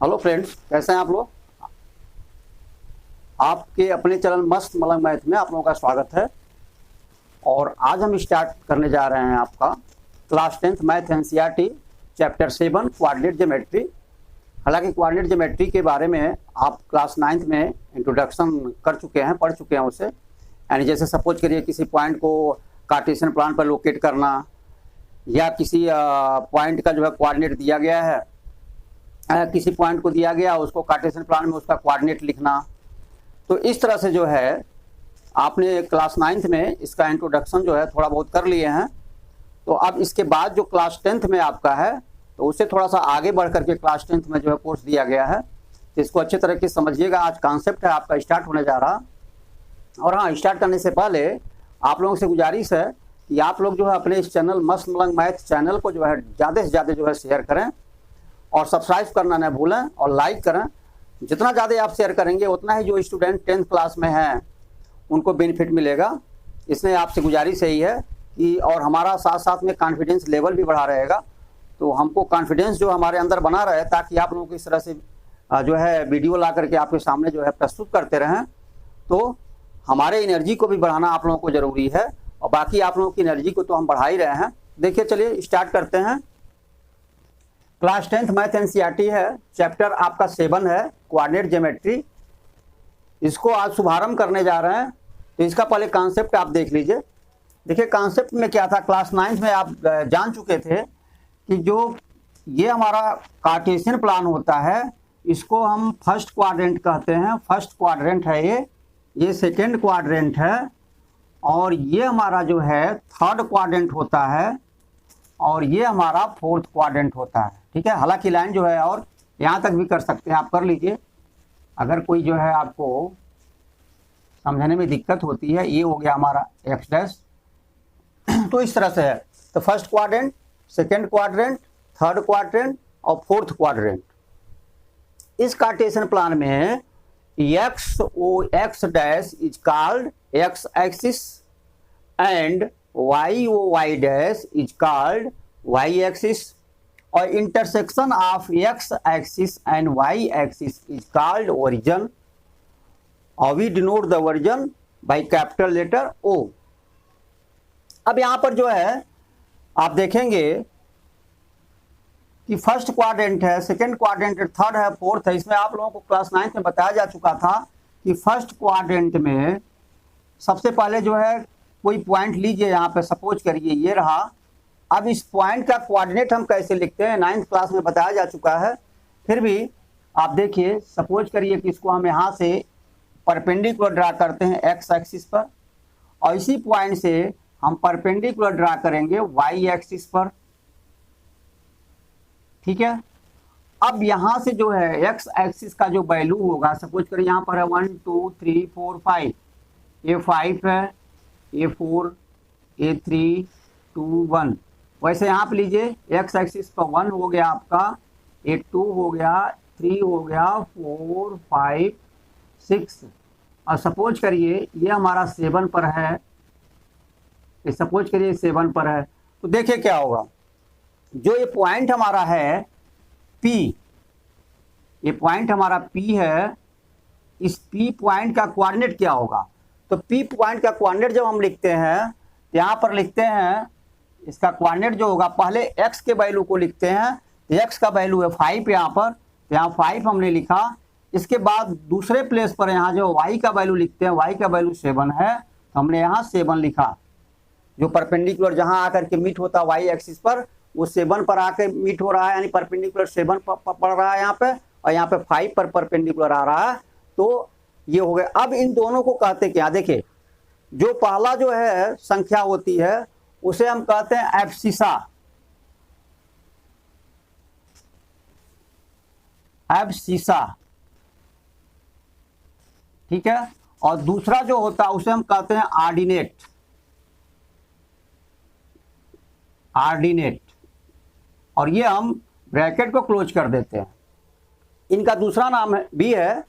Hello friends, कैसे हैं आप लोग। आपके अपने चैनल मस्त मलंग मैथ में आप लोगों का स्वागत है। और आज हम स्टार्ट करने जा रहे हैं आपका class 10th math NCERT chapter 7 coordinate geometry. हालांकि कोऑर्डिनेट ज्योमेट्री के बारे में आप क्लास 9th में इंट्रोडक्शन कर चुके हैं, पढ़ चुके हैं उसे। यानी जैसे सपोज करिए किसी पॉइंट को कार्टेशियन प्लान पर लोकेट करना, या किसी पॉइंट का जो है कोऑर्डिनेट दिया गया है, किसी पॉइंट को दिया गया उसको कार्टेशियन प्लान में उसका कोऑर्डिनेट लिखना। तो इस तरह से जो है आपने क्लास 9th में इसका इंट्रोडक्शन जो है थोड़ा बहुत कर लिए हैं। तो अब इसके बाद जो क्लास 10th में आपका है तो उससे थोड़ा सा आगे बढ़ करके क्लास 10th में जो है कोर्स दिया गया है। तो इसको अच्छे तरह से समझिएगा। आज कॉन्सेप्ट है आपका स्टार्ट होने जा रहा। और हाँ, स्टार्ट करने से पहले आप लोगों से गुजारिश है कि आप लोग जो है अपने इस चैनल मस्त मलंग मैथ चैनल को जो है ज़्यादा से ज़्यादा जो है शेयर करें और सब्सक्राइब करना न भूलें और लाइक करें। जितना ज़्यादा आप शेयर करेंगे उतना ही जो स्टूडेंट 10th क्लास में हैं उनको बेनिफिट मिलेगा। इसमें आपसे गुजारिश यही है कि और हमारा साथ साथ में कॉन्फिडेंस लेवल भी बढ़ा रहेगा। तो हमको कॉन्फिडेंस जो हमारे अंदर बना रहे ताकि आप लोगों को इस तरह से जो है वीडियो ला करके आपके सामने जो है प्रस्तुत करते रहें। तो हमारे एनर्जी को भी बढ़ाना आप लोगों को ज़रूरी है और बाकी आप लोगों की एनर्जी को तो हम बढ़ा ही रहे हैं। देखिए, चलिए स्टार्ट करते हैं। क्लास 10th मैथ एनसीईआरटी है, चैप्टर आपका 7 है कोऑर्डिनेट ज्योमेट्री। इसको आज शुभारंभ करने जा रहे हैं। तो इसका पहले कॉन्सेप्ट आप देख लीजिए। देखिए कॉन्सेप्ट में क्या था, क्लास 9th में आप जान चुके थे कि जो ये हमारा कार्टेशियन प्लान होता है इसको हम फर्स्ट क्वाड्रेंट कहते हैं। फर्स्ट क्वाड्रेंट है ये सेकेंड क्वाड्रेंट है और ये हमारा जो है थर्ड क्वाड्रेंट होता है और ये हमारा फोर्थ क्वाड्रेंट होता है। ठीक है, हालांकि लाइन जो है और यहाँ तक भी कर सकते हैं, आप कर लीजिए। अगर कोई जो है आपको समझने में दिक्कत होती है, ये हो गया हमारा एक्स डैश। तो इस तरह से है। तो first quadrant, second quadrant, third quadrant और फोर्थ क्वाड्रेंट। इस कार्टेशियन प्लान में x dash is called x axis and y dash is called y axis और intersection of x axis and y axis is called origin और we denote the origin by capital letter O। अब यहां पर जो है आप देखेंगे कि फर्स्ट क्वाड्रेंट है, सेकेंड क्वाड्रेंट है, थर्ड है, फोर्थ है। इसमें आप लोगों को क्लास 9th में बताया जा चुका था कि फर्स्ट क्वाड्रेंट में सबसे पहले जो है कोई पॉइंट लीजिए, यहाँ पे सपोज करिए ये रहा। अब इस पॉइंट का कोऑर्डिनेट हम कैसे लिखते हैं 9th क्लास में बताया जा चुका है। फिर भी आप देखिए, सपोज करिए कि इसको हम यहाँ से परपेंडिकुलर ड्रा करते हैं एक्स एक्सिस पर और इसी पॉइंट से हम परपेंडिकुलर ड्रा करेंगे वाई एक्सिस पर। ठीक है, अब यहाँ से जो है एक्स एक्सिस का जो वैल्यू होगा, सपोज करिए यहाँ पर है 1 2 3 4 5, ये 5 है, ये 4, ये 3 2 1। वैसे यहाँ पे लीजिए एक्स एक्सिस पर 1 हो गया आपका, ये 2 हो गया, 3 हो गया, 4 5 6 और सपोज करिए ये हमारा 7 पर है। ये सपोज करिए 7 पर है। तो देखिए क्या होगा, जो ये पॉइंट हमारा है P, ये पॉइंट हमारा P है, इस P पॉइंट का कोऑर्डिनेट क्या होगा। तो P पॉइंट का कोऑर्डिनेट जब हम लिखते हैं तो यहाँ पर लिखते हैं इसका कोऑर्डिनेट जो होगा, पहले x के वैल्यू को लिखते हैं। तो x का वैल्यू है 5 यहाँ पर, तो यहाँ 5 हमने लिखा। इसके बाद दूसरे प्लेस पर यहाँ जो y का वैल्यू लिखते हैं, y का वैल्यू 7 है, तो हमने यहाँ 7 लिखा। जो परपेंडिकुलर जहाँ आकर के मीट होता है y एक्सिस पर, वो 7 पर आकर मीट हो रहा है, यानी परपेंडिकुलर 7 पड़ रहा है यहाँ पे और यहाँ पे 5 पर परपेंडिकुलर आ रहा है। तो ये हो गया। अब इन दोनों को कहते क्या, देखिए जो पहला जो है संख्या होती है उसे हम कहते हैं एब्सिसा। एब्सिसा, ठीक है। और दूसरा जो होता है उसे हम कहते हैं आर्डिनेट। आर्डिनेट, और ये हम ब्रैकेट को क्लोज कर देते हैं। इनका दूसरा नाम है भी है,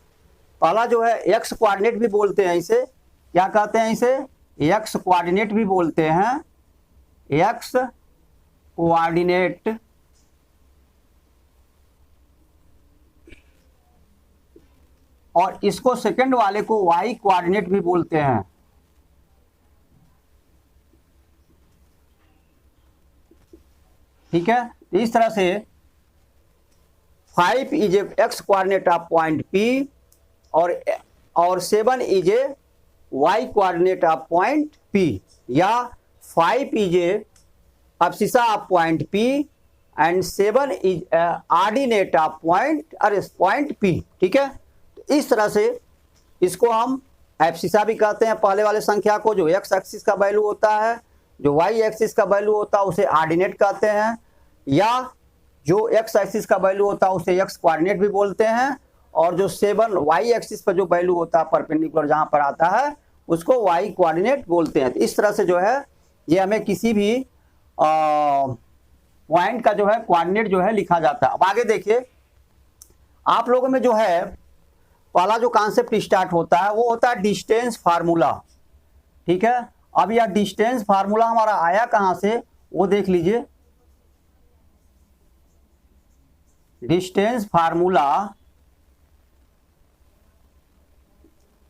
पहला जो है एक्स कोऑर्डिनेट भी बोलते हैं इसे। क्या कहते हैं इसे, एक्स कोऑर्डिनेट भी बोलते हैं। एक्स कोऑर्डिनेट और इसको सेकंड वाले को y कोऑर्डिनेट भी बोलते हैं। ठीक है, इस तरह से 5 is a x coordinate of point P और 7 is a y coordinate of point P, या 5 is a abscissa of point P and 7 is ordinate of point P। ठीक है, तो इस तरह से इसको हम एब्सिसा भी कहते हैं, पहले वाले संख्या को जो x एक्सिस का वैल्यू होता है, जो y एक्सिस का वैल्यू होता है उसे ऑर्डिनेट कहते हैं, या जो x एक्सिस का वैल्यू होता है उसे x कोऑर्डिनेट भी बोलते हैं, और जो 7 y एक्सिस पर जो वैल्यू होता है परपेंडिकुलर जहां पर आता है उसको y कोऑर्डिनेट बोलते हैं। तो इस तरह से जो है ये हमें किसी भी पॉइंट का जो है कोऑर्डिनेट जो है लिखा जाता है। अब आगे देखिए, आप लोगों में जो है पहला जो कॉन्सेप्ट स्टार्ट होता है वो होता है डिस्टेंस फार्मूला। ठीक है, अब यह डिस्टेंस फार्मूला हमारा आया कहां से वो देख लीजिए। डिस्टेंस फार्मूला,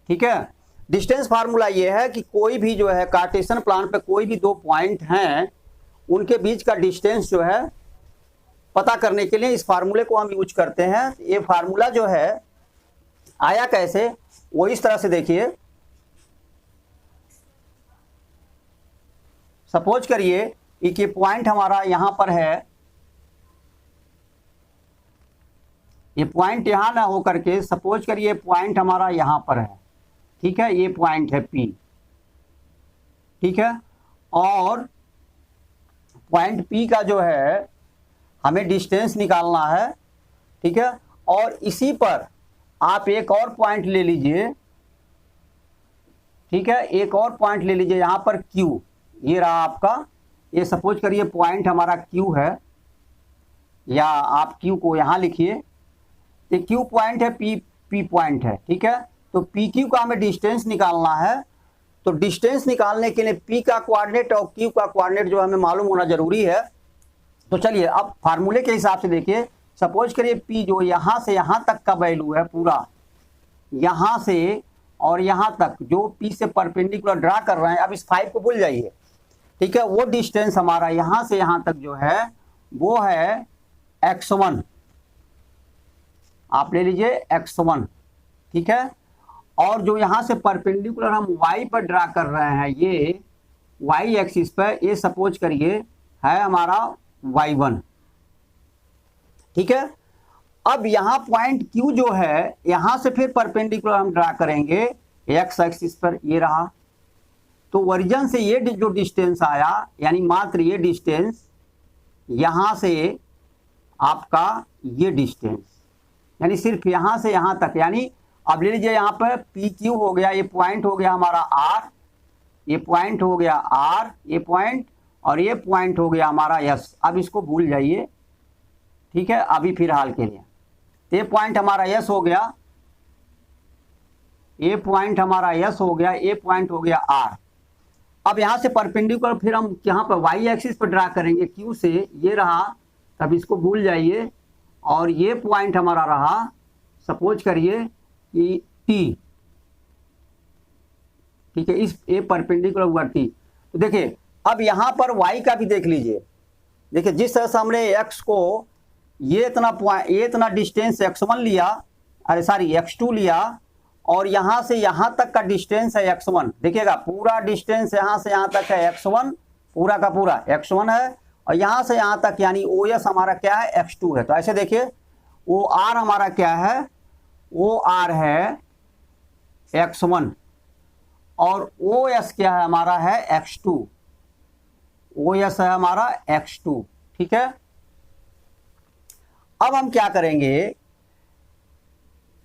ठीक है, डिस्टेंस फार्मूला ये है कि कोई भी जो है कार्टेशियन प्लान पे कोई भी दो पॉइंट हैं उनके बीच का डिस्टेंस जो है पता करने के लिए इस फार्मूले को हम यूज करते हैं। ये फार्मूला जो है आया कैसे, वो इस तरह से देखिए। सपोज करिए कि पॉइंट हमारा यहां पर है, ये पॉइंट यहां ना हो करके सपोज करिए पॉइंट हमारा यहां पर है। ठीक है, ये पॉइंट है P। ठीक है, और पॉइंट P का जो है हमें डिस्टेंस निकालना है। ठीक है, और इसी पर आप एक और पॉइंट ले लीजिए। ठीक है, एक और पॉइंट ले लीजिए यहां पर Q, ये रहा आपका, ये सपोज करिए पॉइंट हमारा Q है, या आप Q को यहां लिखिए। ये Q पॉइंट है, P पॉइंट है। ठीक है, तो PQ का हमें डिस्टेंस निकालना है। तो डिस्टेंस निकालने के लिए P का कोऑर्डिनेट और Q का कोऑर्डिनेट जो हमें मालूम होना जरूरी है। तो चलिए अब फार्मूले के हिसाब से देखिए, सपोज करिए P जो यहां से यहां तक का वैल्यू है, पूरा यहां से और यहां तक जो P से परपेंडिकुलर ड्रा कर रहे हैं, अब इस 5 को भूल जाइए। ठीक है, वो डिस्टेंस हमारा यहां से यहां तक जो है वो है x1, आप ले लीजिए x1। ठीक है, और जो यहां से परपेंडिकुलर हम y पर ड्रा कर रहे हैं, ये y एक्सिस पर, ये सपोज करिए है हमारा y1। ठीक है, अब यहां पॉइंट Q जो है यहां से फिर परपेंडिकुलर हम ड्रा करेंगे x एक्सिस पर, ये रहा। तो ओरिजिन से ये जो डिस्टेंस आया, यानी मात्र ये डिस्टेंस यहां से आपका ये डिस्टेंस, यानी सिर्फ यहां से यहां तक, यानी अब ले लीजिए यहाँ पर PQ हो गया, ये पॉइंट हो गया हमारा R, ये पॉइंट हो गया R, ये पॉइंट, और ये पॉइंट हो गया हमारा S। अब इसको भूल जाइए। ठीक है, अभी फिलहाल के लिए ये पॉइंट हमारा S हो गया, ये पॉइंट हमारा S हो गया, ये पॉइंट हो गया R। अब यहां से परपेंडिकुलर फिर हम यहाँ पर y एक्सिस पर ड्रा करेंगे Q से, ये रहा, तब इसको भूल जाइए, और ये पॉइंट हमारा रहा सपोज करिए कि T। ठीक है, इस ए परपेंडिकुलर हुआ T। तो देखिए अब यहां पर y का भी देख लीजिए। देखिए जिस तरह से हमने x को ये इतना डिस्टेंस x1 लिया, अरे सॉरी x2 लिया, और यहां से यहां तक का डिस्टेंस है x1। देखिएगा पूरा डिस्टेंस यहां से यहां तक है x1, पूरा का पूरा x1 है, और यहां से यहां तक यानी OS हमारा क्या है, x2 है। तो ऐसे देखिए वो R हमारा क्या है, वो R है x1, और OS क्या है हमारा है x2, OS है हमारा x2। ठीक है, अब हम क्या करेंगे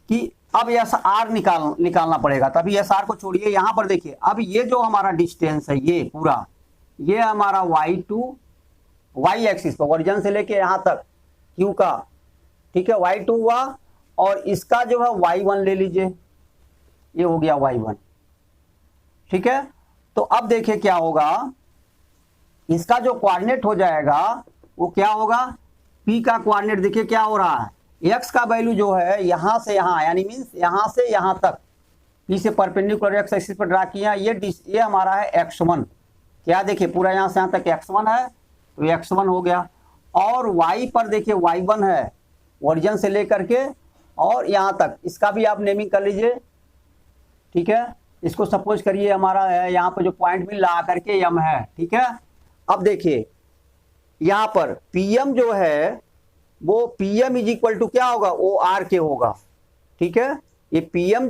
कि अब एस आर निकालना पड़ेगा। तभी एस आर को छोड़िए, यहां पर देखिए अब ये जो हमारा डिस्टेंस है ये पूरा, ये हमारा y2 y एक्सिस पर ओरिजिन से लेके यहां तक Q का। ठीक है, y2 हुआ, और इसका जो है y1 ले लीजिए, ये हो गया y1। ठीक है, तो अब देखिए क्या होगा, इसका जो कोऑर्डिनेट हो जाएगा वो क्या होगा, P का कोऑर्डिनेट देखिए क्या हो रहा है, x का वैल्यू जो है यहाँ से यहाँ, यानी मीन्स यहाँ से यहाँ तक P से परपेंडिकुलर एक्स एक्सिस पर ड्रा किया, ये हमारा है x1। क्या देखिए पूरा यहाँ से यहाँ तक x1 है, तो x1 हो गया। और y पर देखिए y1 है, ओरिजिन से लेकर के और यहाँ तक, इसका भी आप नेमिंग कर लीजिए, ठीक है। इसको सपोज करिए हमारा है यहाँ पर जो पॉइंट भी ला करके m है, ठीक है। अब देखिए यहाँ पर pm जो है वो pm इज इक्वल टू क्या होगा, ओ आर के होगा, ठीक है। ये pm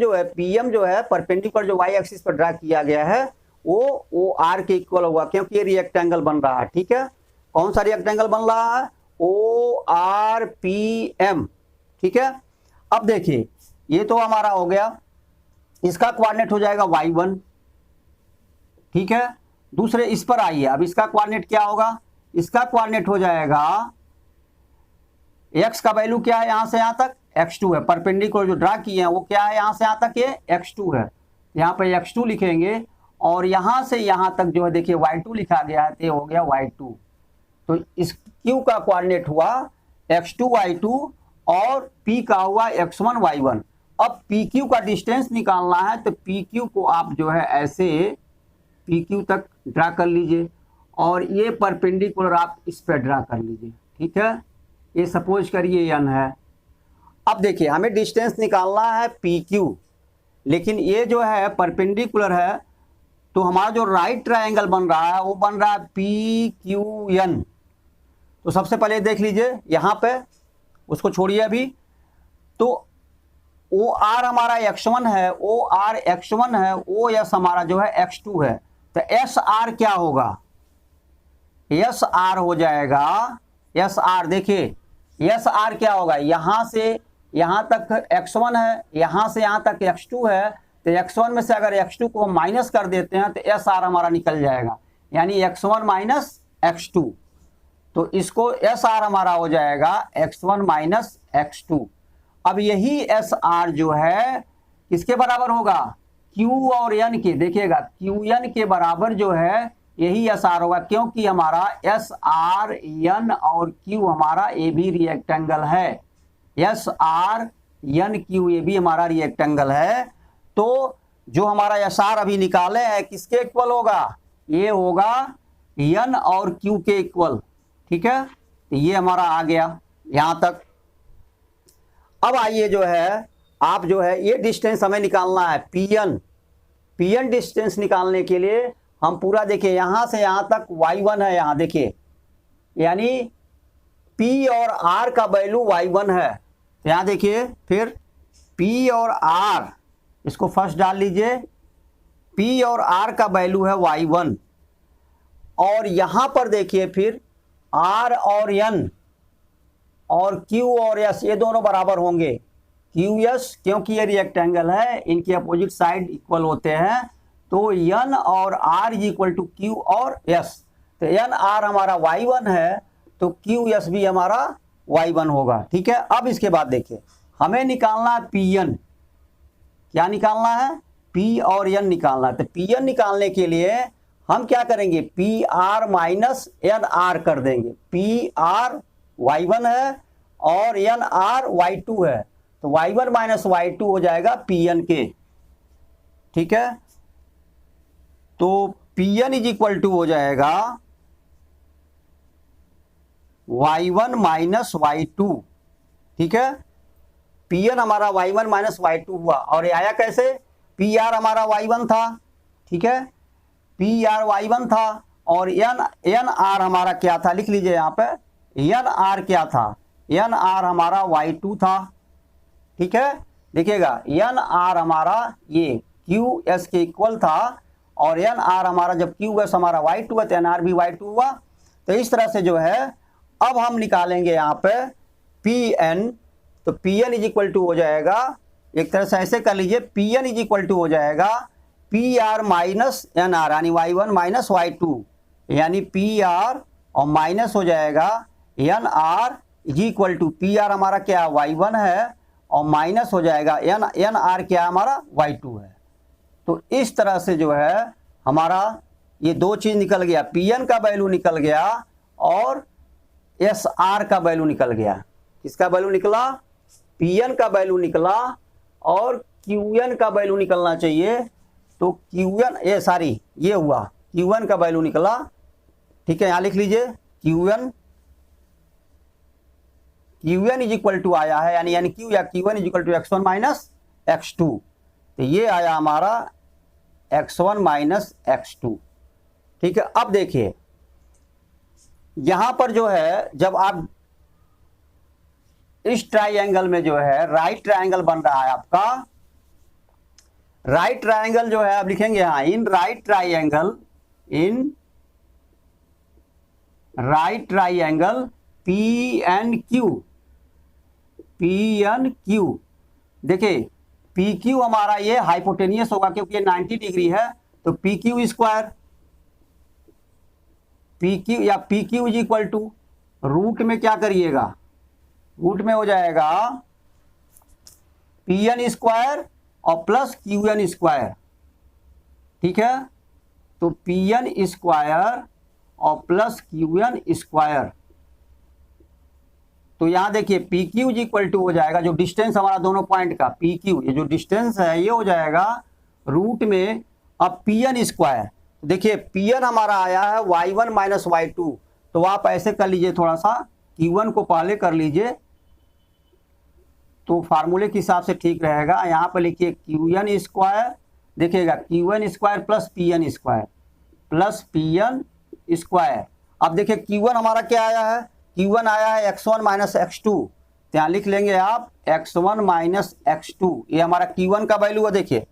जो है परपेंडिकुलर जो y एक्सिस पर ड्रा किया गया है वो ओ आर के इक्वल होगा, क्योंकि ये रिएक्टेंगल बन रहा है, ठीक है। कौन सा रिएक्टेंगल बन रहा है, ओ आर पी एम, ठीक है। अब देखिए ये तो हमारा हो गया, इसका कोऑर्डिनेट हो जाएगा y1, ठीक है। दूसरे इस पर आइए, अब इसका कोऑर्डिनेट क्या होगा, इसका कोऑर्डिनेट हो जाएगा x का वैल्यू क्या है यहाँ से यहाँ तक, x2 है। परपेंडिकुलर जो ड्रा किए हैं वो क्या है यहाँ से यहाँ तक, ये x2 है। यहाँ पे x2 लिखेंगे और यहाँ से यहाँ तक जो है देखिए y2 लिखा गया है, तो ये हो गया y2। तो इस q का कोऑर्डिनेट हुआ x2 y2 और p का हुआ x1 y1। अब pq का डिस्टेंस निकालना है, तो pq को आप जो है ऐसे pq तक ड्रा कर लीजिए और ये परपेंडिकुलर आप इस पर ड्रा कर लीजिए, ठीक है। ये सपोज करिए n है। अब देखिए हमें डिस्टेंस निकालना है pq, लेकिन ये जो है परपेंडिकुलर है, तो हमारा जो राइट ट्रायंगल बन रहा है वो बन रहा है PQN। तो सबसे पहले देख लीजिए यहाँ पे, उसको छोड़िए अभी, तो OR हमारा x1 है, OR x1 है, OS हमारा जो है x2 है। तो SR क्या होगा, SR हो जाएगा, SR देखिए SR क्या होगा, यहाँ से यहाँ तक x1 है, यहाँ से यहाँ तक x2 है, तो x1 में से अगर x2 को माइनस कर देते हैं तो SR हमारा निकल जाएगा, यानी x1 माइनस x2। तो इसको SR हमारा हो जाएगा x1 माइनस x2। अब यही SR जो है किसके बराबर होगा, Q और N के, देखिएगा QN के बराबर जो है यही SR होगा, क्योंकि हमारा SR N और Q हमारा ए भी रिएक्टेंगल है, SR N Q ये भी हमारा रिएक्टेंगल है। तो जो हमारा SR अभी निकाले हैं किसके इक्वल होगा, ये होगा N और Q के इक्वल, ठीक है। तो ये हमारा आ गया यहाँ तक। अब आइए जो है आप जो है ये डिस्टेंस हमें निकालना है PN डिस्टेंस निकालने के लिए हम पूरा देखिए यहाँ से यहाँ तक y1 है, यहाँ देखिए, यानी P और R का वैल्यू y1 है। तो यहाँ देखिए फिर P और R, इसको फर्स्ट डाल लीजिए, P और R का वैल्यू है y1। और यहाँ पर देखिए फिर R और N और Q और S ये दोनों बराबर होंगे, QS क्योंकि ये रिएक्टेंगल है, इनके अपोजिट साइड इक्वल होते हैं, तो N और R is equal to Q और S। तो N R हमारा y1 है, तो QS भी हमारा y1 होगा, ठीक है। अब इसके बाद देखिए हमें निकालना है PN, क्या निकालना है, P और N निकालना है। तो PN निकालने के लिए हम क्या करेंगे, PR माइनस NR कर देंगे। PR y1 है और NR y2 है, तो y1 माइनस y2 हो जाएगा PN के, ठीक है। तो PN इज इक्वल टू हो जाएगा y1 माइनस y2, ठीक है। PN हमारा y1 माइनस y2 हुआ, और ये आया कैसे, PR हमारा y1 था, ठीक है, PR y1 था, और NR हमारा क्या था, लिख लीजिए यहाँ पे, NR क्या था, NR हमारा y2 था, ठीक है। देखिएगा NR हमारा ये QS के इक्वल था, और NR हमारा जब QS हमारा y2 है तो NR भी y2 हुआ। तो इस तरह से जो है अब हम निकालेंगे यहाँ पे PN, तो PN इज इक्वल टू हो जाएगा, एक तरह से ऐसे कर लीजिए, PN इज इक्वल टू हो जाएगा PR माइनस NR, यानी y1 माइनस y2, यानी PR और माइनस हो जाएगा NR is equal to, PR हमारा क्या y1 है और माइनस हो जाएगा NR क्या हमारा y2 है। तो इस तरह से जो है हमारा ये दो चीज निकल गया, PN का वैल्यू निकल गया और SR का वैल्यू निकल गया। किसका वैल्यू निकला, Pn का वैल्यू निकला और Qn का वैल्यू निकलना चाहिए। तो Qn ये हुआ, Qn का वैल्यू निकला। ठीक है, यहां लिख लीजिए Qn इज इक्वल टू आया है, यानी Q या Qn is equal to x1 minus x2। तो ये आया हमारा x1 माइनस x2। ठीक है, अब देखिए यहां पर जो है, जब आप इस ट्राइंगल में जो है राइट ट्राइंगल बन रहा है आपका, राइट ट्राइंगल जो है आप लिखेंगे यहां, इन राइट ट्राइंगल PNQ। देखिए PQ हमारा ये हाइपोटेनियस होगा क्योंकि ये 90 डिग्री है, तो PQ स्क्वायर, PQ या PQ is equal to root में क्या करिएगा, रूट में हो जाएगा PN स्क्वायर और प्लस QN स्क्वायर। ठीक है, तो PN स्क्वायर और प्लस QN स्क्वायर। तो यहां देखिए PQ इज इक्वल टू हो जाएगा, जो डिस्टेंस हमारा दोनों पॉइंट का PQ, ये जो डिस्टेंस है ये हो जाएगा रूट में अब PN स्क्वायर। देखिए Pn हमारा आया है y1 माइनस y2, तो आप ऐसे कर लीजिए, थोड़ा सा Q1 को पहले कर लीजिए तो फार्मूले के हिसाब से ठीक रहेगा। यहाँ पर लिखिए Qn स्क्वायर, देखिएगा Qn square plus Pn square. अब देखिए Q1 हमारा क्या आया है, Q1 आया है x1 माइनस x2, तो यहाँ लिख लेंगे आप x1 माइनस x2, ये हमारा Q1 का वैल्यू है। देखिए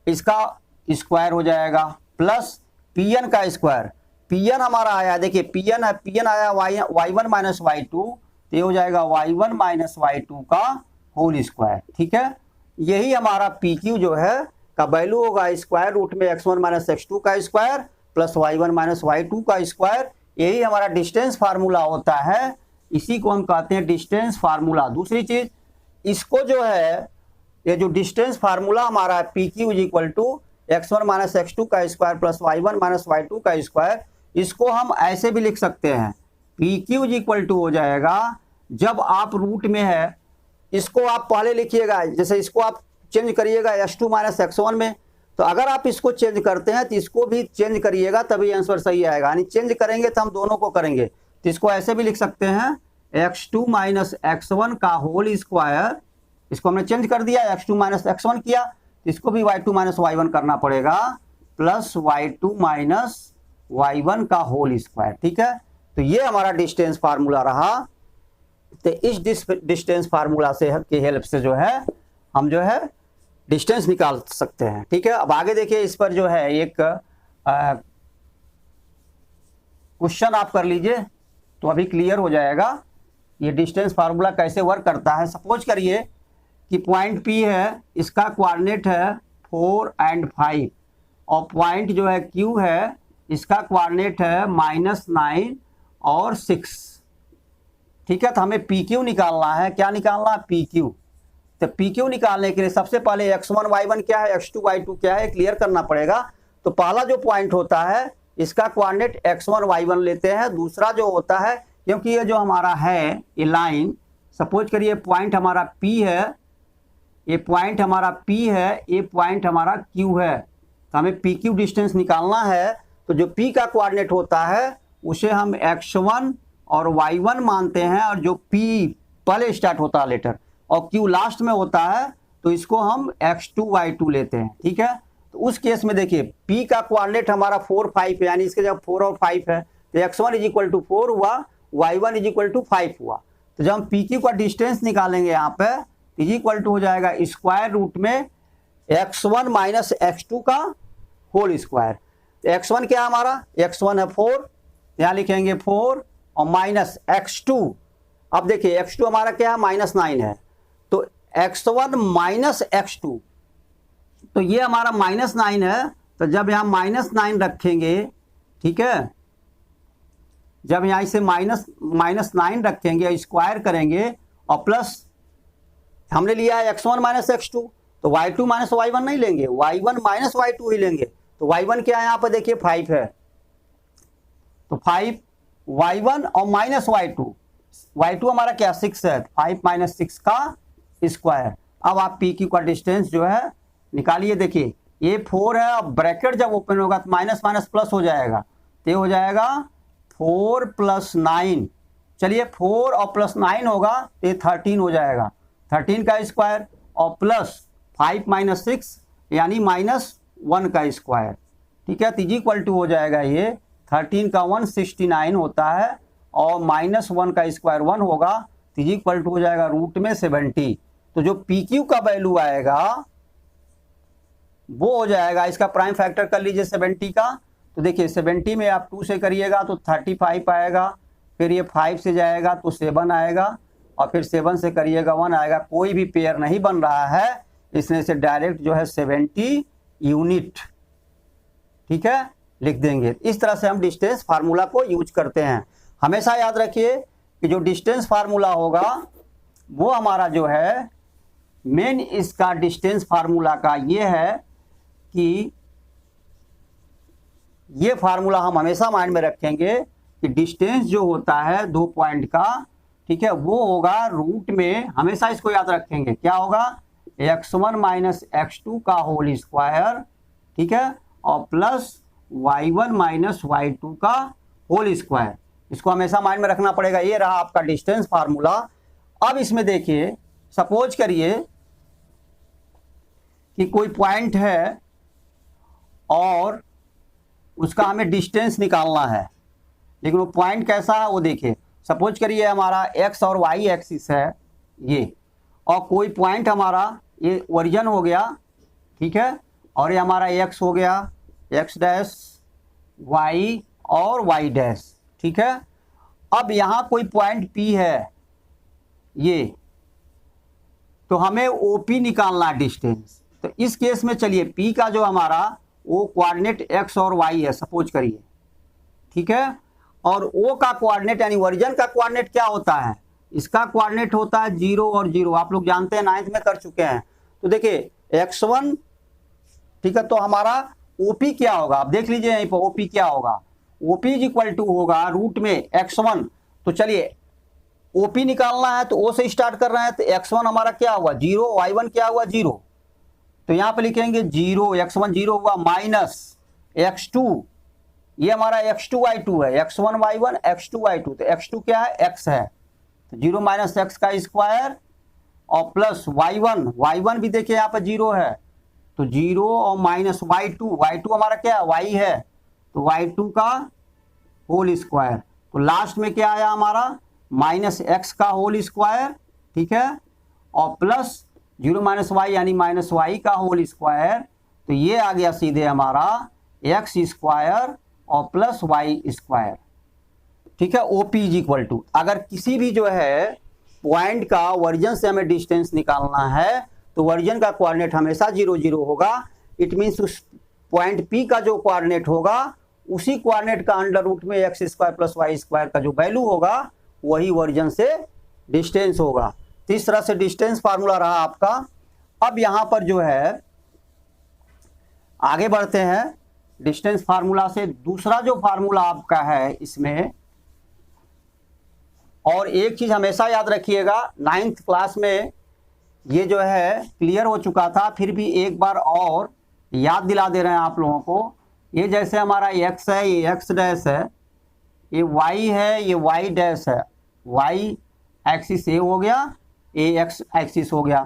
इसका स्क्वायर हो जाएगा प्लस Pn का स्क्वायर, Pn हमारा आया, देखिए Pn आया y1 माइनस y2, तो ये हो जाएगा y1 माइनस y2 का होल स्क्वायर। ठीक है, यही हमारा PQ जो है का वैल्यू होगा स्क्वायर रूट में x1 माइनस x2 का square plus y1 minus y2 का स्क्वायर। यही हमारा डिस्टेंस फार्मूला होता है, इसी को हम कहते हैं डिस्टेंस फार्मूला। दूसरी चीज, इसको जो है ये जो डिस्टेंस फार्मूला हमारा PQ is equal to x1 minus x2 का square plus y1 minus y2 का स्क्वायर, इसको हम ऐसे भी लिख सकते हैं, PQ इज इक्वल टू हो जाएगा, जब आप रूट में है इसको आप पहले लिखिएगा, जैसे इसको आप चेंज करिएगा x2 माइनस x1 में, तो अगर आप इसको चेंज करते हैं तो इसको भी चेंज करिएगा तभी आंसर सही आएगा, यानी चेंज करेंगे तो हम दोनों को करेंगे। तो इसको ऐसे भी लिख सकते हैं x2 माइनस x1 का होल स्क्वायर, इसको हमने चेंज कर दिया x2 माइनस x1 किया, तो इसको भी y2 माइनस y1 करना पड़ेगा प्लस y2 माइनस y1 का होल स्क्वायर। ठीक है, तो ये हमारा डिस्टेंस फार्मूला रहा। तो इस डिस्टेंस फार्मूला से की हेल्प से जो है हम जो है डिस्टेंस निकाल सकते हैं। ठीक है, अब आगे देखिए, इस पर जो है एक क्वेश्चन आप कर लीजिए तो अभी क्लियर हो जाएगा ये डिस्टेंस फार्मूला कैसे वर्क करता है। सपोज करिए कि पॉइंट P है, इसका कोऑर्डिनेट है 4 और 5, और पॉइंट जो है Q है, इसका कोऑर्डिनेट है -9 और 6। ठीक है, तो हमें PQ निकालना है। क्या निकालना है? PQ। तो PQ निकालने के लिए सबसे पहले x1 y1 क्या है, x2 y2 क्या है, क्लियर करना पड़ेगा। तो पहला जो पॉइंट होता है इसका कोऑर्डिनेट x1 y1 लेते हैं। दूसरा जो होता है, क्योंकि ये जो हमारा है ये लाइन, सपोज करिए पॉइंट हमारा P है, ये पॉइंट हमारा P है, ये पॉइंट हमारा Q है, तो हमें PQ डिस्टेंस निकालना है। तो जो P का कोऑर्डिनेट होता है उसे हम x1 और y1 मानते हैं, और जो P पहले स्टार्ट होता है लेटर और Q लास्ट में होता है, तो इसको हम x2 y2 लेते हैं। ठीक है, तो उस केस में देखिए P का कोऑर्डिनेट हमारा 4 5 है, यानी इसके जब 4 और 5 है तो x1 इज इक्वल टू 4 हुआ, y1 इज इक्वल टू 5 हुआ। तो जब हम PQ का डिस्टेंस निकालेंगे यहाँ पे, इज इक्वल टू हो जाएगा स्क्वायर रूट में x1 माइनस x2 का होल स्क्वायर। तो x1 क्या हमारा, x1 है 4, यहाँ लिखेंगे 4 और माइनस x2। अब देखिए x2 हमारा क्या है, -9 है, तो x1 माइनस x2, तो ये हमारा -9 है। तो जब यहाँ -9 रखेंगे, ठीक है, जब यहाँ इसे -9 रखेंगे, स्क्वायर करेंगे और प्लस हमने लिया है x1 माइनस x2, तो y2 माइनस y1 नहीं लेंगे, y1 माइनस y2 ही लेंगे। तो y1 क्या है यहाँ पर देखिए 5 है, तो 5 y1 और माइनस y2 हमारा क्या 6 है, 5 माइनस 6 का स्क्वायर। अब आप पी क्यू का डिस्टेंस जो है निकालिए। देखिए ये 4 है, अब ब्रैकेट जब ओपन होगा तो माइनस माइनस प्लस हो जाएगा, तो ये हो जाएगा 4 + 9। चलिए 4 और प्लस 9 होगा तो ये 13 हो जाएगा, 13 का स्क्वायर और प्लस 5 - 6 यानी -1 का स्क्वायर। ठीक है, तो इक्वल टू हो जाएगा ये 13 का 1 69 होता है और -1 का स्क्वायर 1 होगा, तो इक्वल टू हो जाएगा √70। तो जो पी क्यू का वैल्यू आएगा वो हो जाएगा, इसका प्राइम फैक्टर कर लीजिए 70 का। तो देखिए 70 में आप 2 से करिएगा तो 35 आएगा, फिर ये 5 से जाएगा तो 7 आएगा और फिर 7 से करिएगा 1 आएगा। कोई भी पेयर नहीं बन रहा है, इसमें से डायरेक्ट जो है 70 यूनिट, ठीक है, लिख देंगे। इस तरह से हम डिस्टेंस फार्मूला को यूज करते हैं। हमेशा याद रखिए कि जो डिस्टेंस फार्मूला होगा वो हमारा जो है मेन इसका डिस्टेंस फार्मूला का ये है कि ये फार्मूला हम हमेशा माइंड में रखेंगे कि डिस्टेंस जो होता है 2 पॉइंट का, ठीक है, वो होगा रूट में, हमेशा इसको याद रखेंगे, क्या होगा x1 - x2 का होल स्क्वायर, ठीक है, और प्लस y1 - y2 का होल स्क्वायर। इसको हमेशा माइंड में रखना पड़ेगा। ये रहा आपका डिस्टेंस फार्मूला। अब इसमें देखिए, सपोज करिए कि कोई पॉइंट है और उसका हमें डिस्टेंस निकालना है, लेकिन वो पॉइंट कैसा है वो देखिए। सपोज करिए हमारा x और y एक्सिस है ये, और कोई पॉइंट हमारा ये ओरिजिन हो गया, ठीक है, और ये हमारा x हो गया, x डैश, y और y डैश, ठीक है। अब यहाँ कोई पॉइंट P है ये, तो हमें OP निकालना है डिस्टेंस। तो इस केस में चलिए P का जो हमारा वो कोऑर्डिनेट x और y है सपोज करिए, ठीक है, और O का कोऑर्डिनेट यानी ओरिजिन का कोऑर्डिनेट क्या होता है, इसका कोऑर्डिनेट होता है 0 और 0, आप लोग जानते हैं, 9th में कर चुके हैं। तो देखिए x1, ठीक है, तो हमारा OP क्या होगा, आप देख लीजिए यहीं पर OP क्या होगा, OP इक्वल टू होगा रूट में x1। तो चलिए OP निकालना है तो O से स्टार्ट कर रहे हैं, तो x1 हमारा क्या हुआ 0, y1 क्या हुआ 0, तो यहाँ पे लिखेंगे 0, x1 0 हुआ, माइनस x2, ये हमारा x2 y2 है, x1 y1 x2 y2, तो x2 क्या है x है, तो 0 - x का स्क्वायर और प्लस y1 भी देखिए यहाँ पर 0 है, तो 0 और माइनस y2 हमारा क्या है y है, तो y2 का होल स्क्वायर। तो लास्ट में क्या आया हमारा -x का होल स्क्वायर, ठीक है, और प्लस 0 - y यानी -y का होल स्क्वायर। तो ये आ गया सीधे हमारा x स्क्वायर और प्लस y स्क्वायर, ठीक है। OP इक्वल टू, अगर किसी भी जो है पॉइंट का ओरिजिन से हमें डिस्टेंस निकालना है तो ओरिजिन का कोऑर्डिनेट हमेशा 0 0 होगा। इट मीन्स उस पॉइंट P का जो कोऑर्डिनेट होगा उसी कोऑर्डिनेट का अंडर रूट में x square plus y square का जो वैल्यू होगा वही ओरिजिन से डिस्टेंस होगा। तो इस तरह से डिस्टेंस फार्मूला रहा आपका। अब यहां पर जो है आगे बढ़ते हैं डिस्टेंस फार्मूला से। दूसरा जो फार्मूला आपका है इसमें, और एक चीज हमेशा याद रखिएगा, 9th क्लास में ये जो है क्लियर हो चुका था, फिर भी एक बार और याद दिला दे रहे हैं आप लोगों को। ये जैसे हमारा x है, ये x डैश है, ये y है, ये y डैश है, y एक्सिस ए हो गया, ए एक्स एक्सिस हो गया।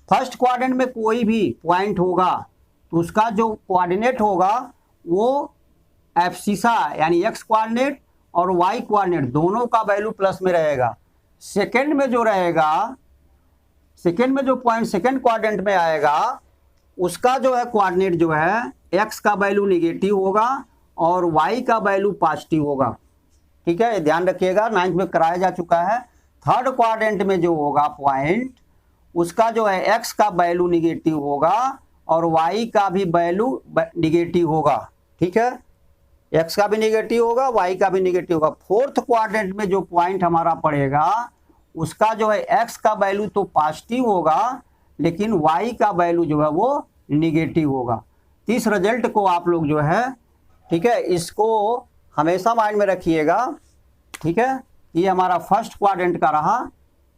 फर्स्ट क्वाड्रेंट में कोई भी पॉइंट होगा तो उसका जो कोऑर्डिनेट होगा वो एब्सिसा यानी x कोऑर्डिनेट और y कोऑर्डिनेट दोनों का वैल्यू प्लस में रहेगा। सेकंड में जो रहेगा, सेकंड में जो पॉइंट सेकंड क्वाड्रेंट में आएगा उसका जो है कोऑर्डिनेट जो है x का वैल्यू निगेटिव होगा और y का वैल्यू पॉजिटिव होगा, ठीक है, ध्यान रखिएगा, 9th में कराया जा चुका है। थर्ड क्वाड्रेंट में जो होगा पॉइंट उसका जो है x का वैल्यू निगेटिव होगा और y का भी वैल्यू निगेटिव होगा, ठीक है, x का भी निगेटिव होगा, y का भी निगेटिव होगा। फोर्थ क्वाड्रेंट में जो पॉइंट हमारा पड़ेगा उसका जो है x का वैल्यू तो पॉजिटिव होगा लेकिन y का वैल्यू जो है वो निगेटिव होगा। इस रिजल्ट को आप लोग जो है, ठीक है, इसको हमेशा माइंड में रखिएगा, ठीक है। ये हमारा फर्स्ट क्वाड्रेंट का रहा,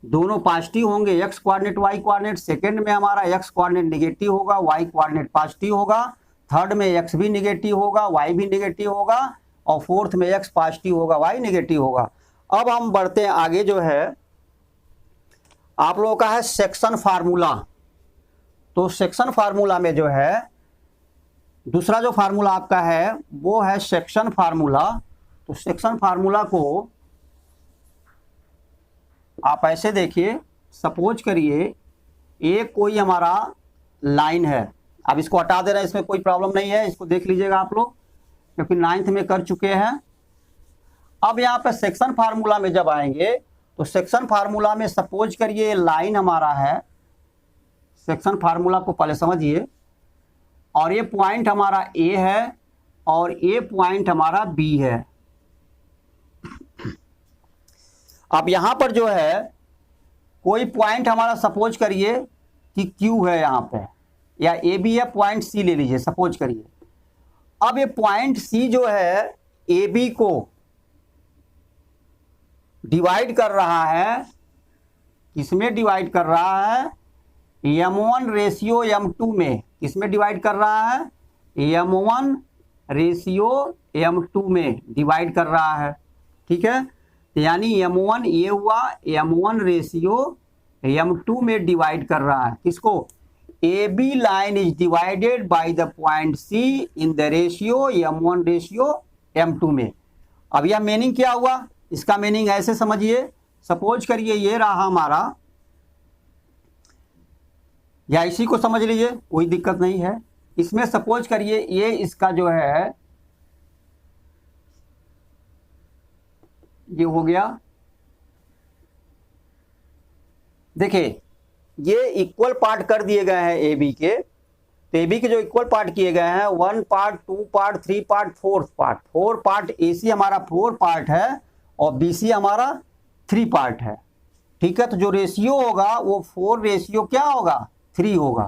दोनों पॉजिटिव होंगे, X coordinate Y coordinate. Second में हमारा एक्स कोऑर्डिनेट नेगेटिव होगा, वाई कोऑर्डिनेट पॉजिटिव होगा। थर्ड में एक्स भी नेगेटिव होगा, वाई भी नेगेटिव होगा। और फोर्थ में एक्स पॉजिटिव होगा, वाई नेगेटिव होगा। अब हम बढ़ते हैं आगे, जो है आप लोगों का है सेक्शन फार्मूला। तो सेक्शन फार्मूला में जो है दूसरा जो फार्मूला आपका है वो है सेक्शन फार्मूला। तो सेक्शन फार्मूला को आप ऐसे देखिए, सपोज करिए एक कोई हमारा लाइन है। अब इसको हटा दे रहे हैं, इसमें कोई प्रॉब्लम नहीं है, इसको देख लीजिएगा आप लोग, क्योंकि 9th में कर चुके हैं। अब यहाँ पे सेक्शन फार्मूला में जब आएंगे तो सेक्शन फार्मूला में सपोज करिए लाइन हमारा है। सेक्शन फार्मूला को पहले समझिए, और ये पॉइंट हमारा ए है और ये पॉइंट हमारा बी है। अब यहां पर जो है कोई पॉइंट हमारा सपोज करिए कि क्यू है यहां पे, या ए बी है, पॉइंट सी ले लीजिए सपोज करिए। अब ये पॉइंट सी जो है ए बी को डिवाइड कर रहा है, किसमें डिवाइड कर रहा है? m1 रेशियो m2 में। किसमें डिवाइड कर रहा है? m1 रेशियो m2 में डिवाइड कर रहा है। ठीक है, यानी m1 ये हुआ, m1 रेशियो m2 में डिवाइड कर रहा है। किसको? A B line is divided by the point C in the ratio m1 ratio m2 में। अब यह मीनिंग क्या हुआ? इसका मीनिंग ऐसे समझिए, सपोज करिए ये रहा हमारा, या इसी को समझ लीजिए, कोई दिक्कत नहीं है। इसमें सपोज करिए ये इसका जो है ये हो गया। देखिए ये इक्वल पार्ट कर दिए गए हैं ए बी के। तो ए बी के जो इक्वल पार्ट किए गए हैं 1 part, 2 part, 3 part, 4 part. 4 part a c हमारा 4 पार्ट है और बी सी हमारा 3 पार्ट है। ठीक है, तो जो रेशियो होगा वो 4 रेशियो क्या होगा? 3 होगा,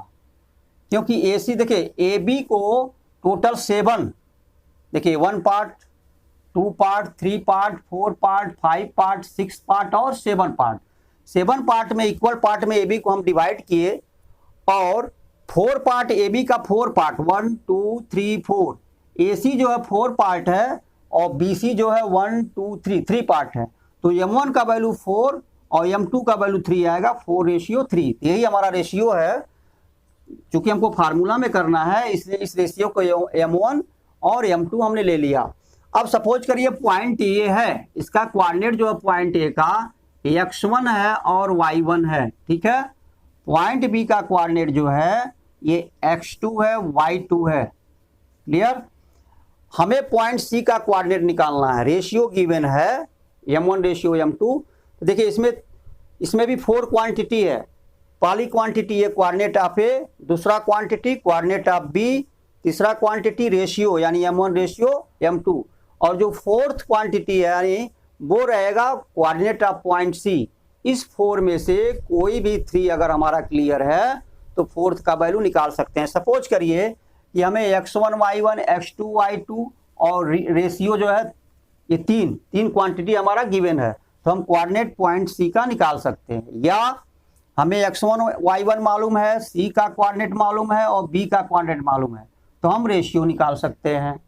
क्योंकि ए सी देखिए ए बी को टोटल 7, देखिए 1 part, 2 part, 3 part, 4 part, 5 part, 6 part और 7 पार्ट। 7 पार्ट में इक्वल पार्ट में ए बी को हम डिवाइड किए, और 4 पार्ट ए बी का 4 पार्ट 1 2 3 4, ए सी जो है 4 पार्ट है और बी सी जो है 1 2 3 पार्ट है। तो m1 का वैल्यू 4 और m2 का वैल्यू 3 आएगा, 4 रेशियो 3। यही हमारा रेशियो है, चूंकि हमको फार्मूला में करना है इसलिए इस रेशियो को m1 और m2 हमने ले लिया। अब सपोज करिए पॉइंट ए है, इसका कोऑर्डिनेट जो है पॉइंट ए का x1 है और y1 है। ठीक है, पॉइंट बी का कोऑर्डिनेट जो है ये x2 है, y2 है। क्लियर? हमें पॉइंट सी का कोऑर्डिनेट निकालना है। रेशियो गिवन है m1 रेशियो m2। तो देखिए इसमें भी 4 क्वांटिटी है। पहली क्वांटिटी है कोऑर्डिनेट ऑफ ए, दूसरा क्वांटिटी कोऑर्डिनेट ऑफ बी, तीसरा क्वांटिटी रेशियो यानी m1 रेशियो m2, और जो फोर्थ क्वांटिटी है यानी वो रहेगा कोऑर्डिनेट ऑफ पॉइंट सी। इस 4 में से कोई भी 3 अगर हमारा क्लियर है तो फोर्थ का वैल्यू निकाल सकते हैं। सपोज करिए कि हमें x1 y1 x2 y2 और रेशियो जो है ये तीन क्वांटिटी हमारा गिवन है, तो हम कोऑर्डिनेट पॉइंट सी का निकाल सकते हैं। या हमें x1 y1 मालूम है, सी का कोऑर्डिनेट मालूम है और बी का कोऑर्डिनेट मालूम है, तो हम रेशियो निकाल सकते हैं।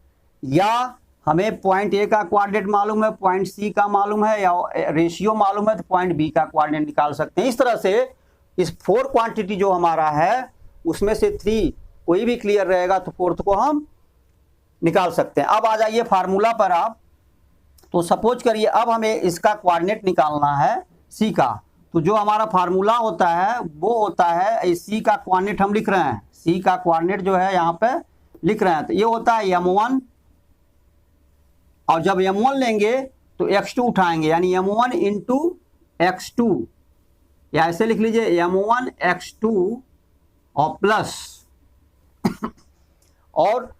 या हमें पॉइंट ए का कोऑर्डिनेट मालूम है, पॉइंट सी का मालूम है, या रेशियो मालूम है तो पॉइंट बी का कोऑर्डिनेट निकाल सकते हैं। इस तरह से इस 4 क्वांटिटी जो हमारा है उसमें से 3 कोई भी क्लियर रहेगा तो फोर्थ को हम निकाल सकते हैं। अब आ जाइए फार्मूला पर आप। तो सपोज करिए अब हमें इसका कोऑर्डिनेट निकालना है सी का। तो जो हमारा फार्मूला होता है वो होता है, सी का कोऑर्डिनेट हम लिख रहे हैं, सी का कोऑर्डिनेट जो है यहाँ पे लिख रहे हैं, तो ये होता है m1, और जब m1 लेंगे तो x2 उठाएंगे, यानी m1 इंटू x2, या ऐसे लिख लीजिए m1 x2 और प्लस और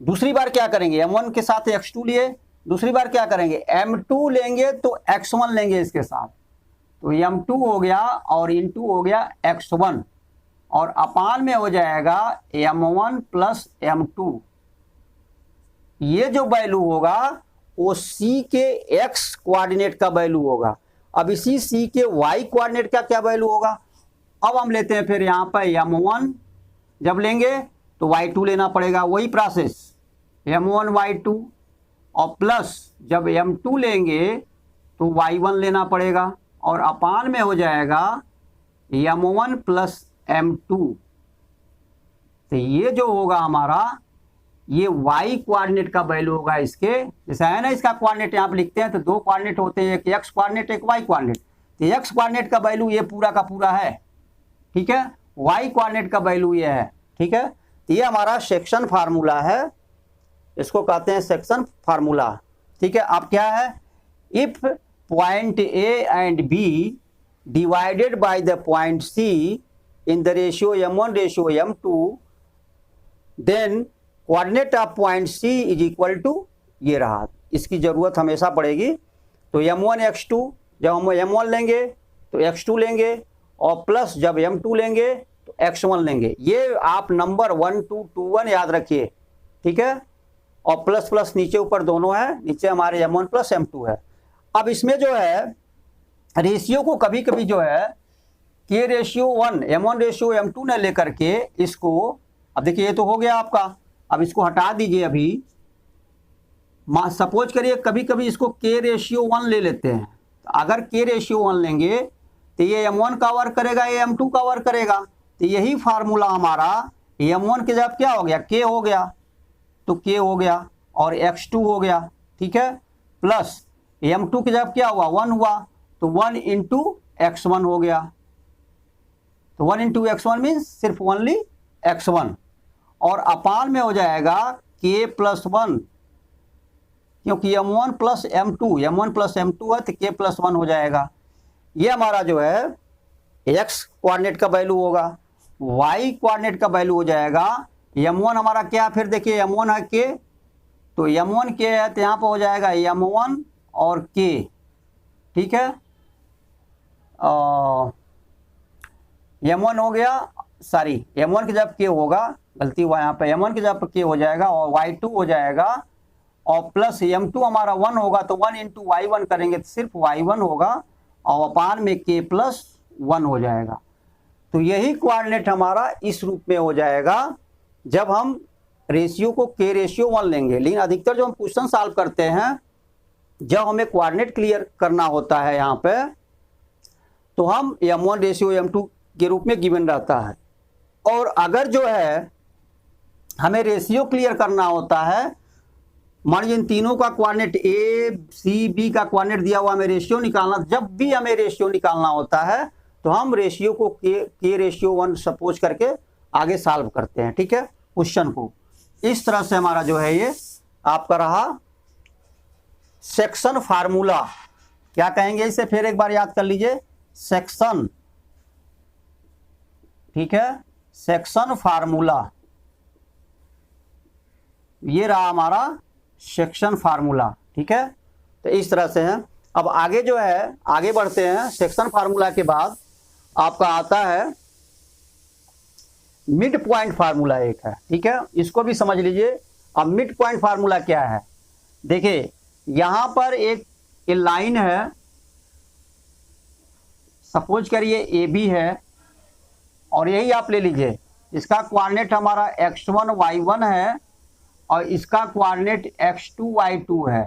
दूसरी बार क्या करेंगे, m1 के साथ x2 लिए, दूसरी बार क्या करेंगे m2 लेंगे तो x1 लेंगे इसके साथ, तो m2 हो गया और इंटू हो गया x1, और अपान में हो जाएगा m1 प्लस m2। ये जो वैल्यू होगा वो c के x कोऑर्डिनेट का वैल्यू होगा, अब इसी सी के वाई कोऑर्डिनेट का क्या वैल्यू होगा? अब हम लेते हैं फिर यहाँ पर m1 जब लेंगे तो y2 लेना पड़ेगा, वही प्रोसेस m1 y2, और प्लस जब m2 लेंगे तो y1 लेना पड़ेगा, और अपान में हो जाएगा m1 प्लस m2। तो ये जो होगा हमारा, ये y कोऑर्डिनेट का वैल्यू होगा इसके, जैसा है ना इसका कोऑर्डिनेट यहाँ पे लिखते हैं तो दो कोऑर्डिनेट होते हैं, एक x कोऑर्डिनेट एक y कोऑर्डिनेट। तो x कोऑर्डिनेट का वैल्यू ये पूरा का पूरा है, ठीक है, y कोऑर्डिनेट का वैल्यू ये है, ठीक है। तो ये हमारा सेक्शन फार्मूला है, इसको कहते हैं सेक्शन फार्मूला, ठीक है। अब क्या है, if point A and B divided by the point C in the ratio m1 ratio m2 then coordinate of point C is equal to, ये रहा, इसकी जरूरत हमेशा पड़ेगी। तो m1 x2, जब हम m1 लेंगे तो x2 लेंगे, और प्लस जब m2 लेंगे तो x1 लेंगे। ये आप नंबर 1 2 2 1 याद रखिए, ठीक है, और प्लस प्लस नीचे ऊपर दोनों है, नीचे हमारे m1 प्लस m2 है। अब इसमें जो है रेशियो को कभी कभी जो है k ratio 1 m1 ratio m2 ने लेकर के इसको, अब देखिए ये तो हो गया आपका, अब इसको हटा दीजिए। अभी सपोज करिए कभी कभी इसको k रेशियो 1 ले लेते हैं, तो अगर k रेशियो 1 लेंगे तो ये m1 का वर्क करेगा, ये m2 का वर्क करेगा। तो यही फार्मूला हमारा m1 के जब क्या हो गया, k हो गया, तो k हो गया, और x2 हो गया, ठीक है, प्लस m2 के जब क्या हुआ, 1 हुआ, तो 1 इंटू x1 हो गया। तो 1 इंटू x1 मीन्स सिर्फ ओनली x1, और अपान में हो जाएगा k प्लस 1, क्योंकि m1 प्लस m2 है तो k प्लस 1 हो जाएगा। ये हमारा जो है x कोऑर्डिनेट का वैल्यू होगा, y कोऑर्डिनेट का वैल्यू हो जाएगा m1 हमारा क्या, फिर देखिए m1 है k, तो m1 k है तो यहाँ पर हो जाएगा m1 और k, ठीक है, m1 हो गया, सॉरी m1 के जब k होगा, गलती हुआ यहाँ पे, m1 के जब k हो जाएगा और y2 हो जाएगा, और प्लस m2 हमारा 1 होगा, तो 1 इंटू y1 करेंगे तो सिर्फ y1 होगा, और अपान में k प्लस 1 हो जाएगा। तो यही कोऑर्डिनेट हमारा इस रूप में हो जाएगा जब हम रेशियो को k रेशियो 1 लेंगे। लेकिन अधिकतर जो हम क्वेश्चन सॉल्व करते हैं, जब हमें कोऑर्डिनेट क्लियर करना होता है यहाँ पे, तो हम m1 रेशियो m2 के रूप में गिवन रहता है, और अगर जो है हमें रेशियो क्लियर करना होता है, मान लीजिए इन तीनों का कोऑर्डिनेट ए सी बी का कोऑर्डिनेट दिया हुआ, हमें रेशियो निकालना, जब भी हमें रेशियो निकालना होता है तो हम रेशियो को के रेशियो 1 सपोज करके आगे सॉल्व करते हैं, ठीक है, क्वेश्चन को। इस तरह से हमारा जो है ये आपका रहा सेक्शन फार्मूला। क्या कहेंगे इसे, फिर एक बार याद कर लीजिए, सेक्शन, ठीक है, सेक्शन फार्मूला, ये रहा हमारा सेक्शन फार्मूला, ठीक है। तो इस तरह से है। अब आगे जो है, आगे बढ़ते हैं। सेक्शन फार्मूला के बाद आपका आता है मिड पॉइंट फार्मूला, एक है, ठीक है, इसको भी समझ लीजिए। अब मिड पॉइंट फार्मूला क्या है, देखिए यहां पर एक लाइन है, सपोज करिए ए बी है, और यही आप ले लीजिए, इसका कोऑर्डिनेट हमारा x1 y1 है, और इसका कोऑर्डिनेट x2 y2 है।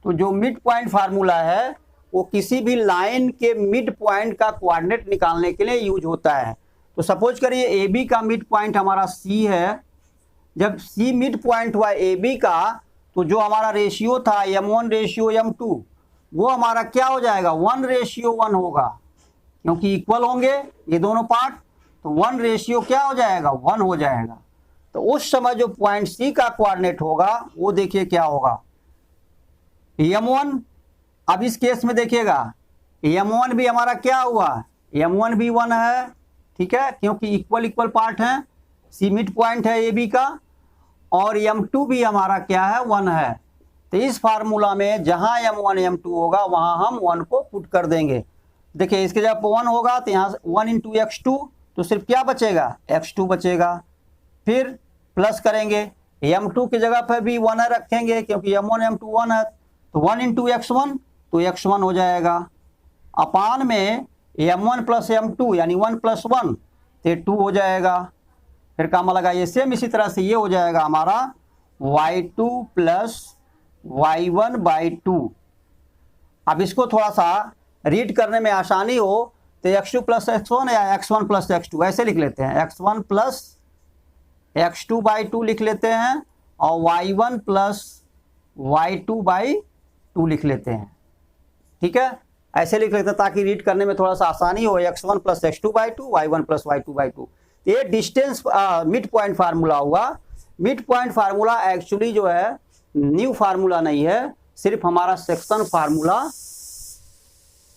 तो जो मिड पॉइंट फार्मूला है वो किसी भी लाइन के मिड पॉइंट का कोऑर्डिनेट निकालने के लिए यूज होता है। तो सपोज करिए ए बी का मिड पॉइंट हमारा सी है, जब सी मिड पॉइंट हुआ ए बी का, तो जो हमारा रेशियो था m1 रेशियो m2, वो हमारा क्या हो जाएगा, 1 रेशियो 1 होगा, क्योंकि इक्वल होंगे ये दोनों पार्ट, तो 1 रेशियो क्या हो जाएगा, 1 हो जाएगा। तो उस समय जो पॉइंट सी का कोऑर्डिनेट होगा वो देखिए क्या होगा, m1। अब इस केस में देखिएगा m1 भी हमारा क्या हुआ, m1 भी 1 है, ठीक है, क्योंकि इक्वल इक्वल पार्ट है, सी मिड पॉइंट है ए बी का, और m2 भी हमारा क्या है, 1 है। तो इस फार्मूला में जहां m1 m2 होगा वहां हम 1 को पुट कर देंगे। देखिए इसके जब 1 होगा तो यहाँ 1 इंटू x2, तो सिर्फ क्या बचेगा, x2 बचेगा। फिर प्लस करेंगे, m2 की जगह पर भी 1 रखेंगे, क्योंकि m1 m2 1 है, तो 1 इंटू x1, तो x1 हो जाएगा। अपान में m1 प्लस m2 यानी 1 प्लस 1 तो 2 हो जाएगा। फिर काम लगाइए, सेम इसी तरह से ये हो जाएगा हमारा y2 प्लस y1 बाई 2। अब इसको थोड़ा सा रीड करने में आसानी हो तो x2 प्लस x1 या x1 प्लस x2 ऐसे लिख लेते हैं, x1 प्लस x2 बाई 2 लिख लेते हैं और y1 प्लस y2 बाई 2 लिख लेते हैं। ठीक है, ऐसे लिख लेते हैं ताकि रीड करने में थोड़ा सा आसानी हो, x1 plus x2 by 2, y1 plus y2 by 2। ये डिस्टेंस मिड पॉइंट फार्मूला हुआ। मिड पॉइंट फार्मूला एक्चुअली जो है न्यू फार्मूला नहीं है, सिर्फ हमारा सेक्शन फार्मूला,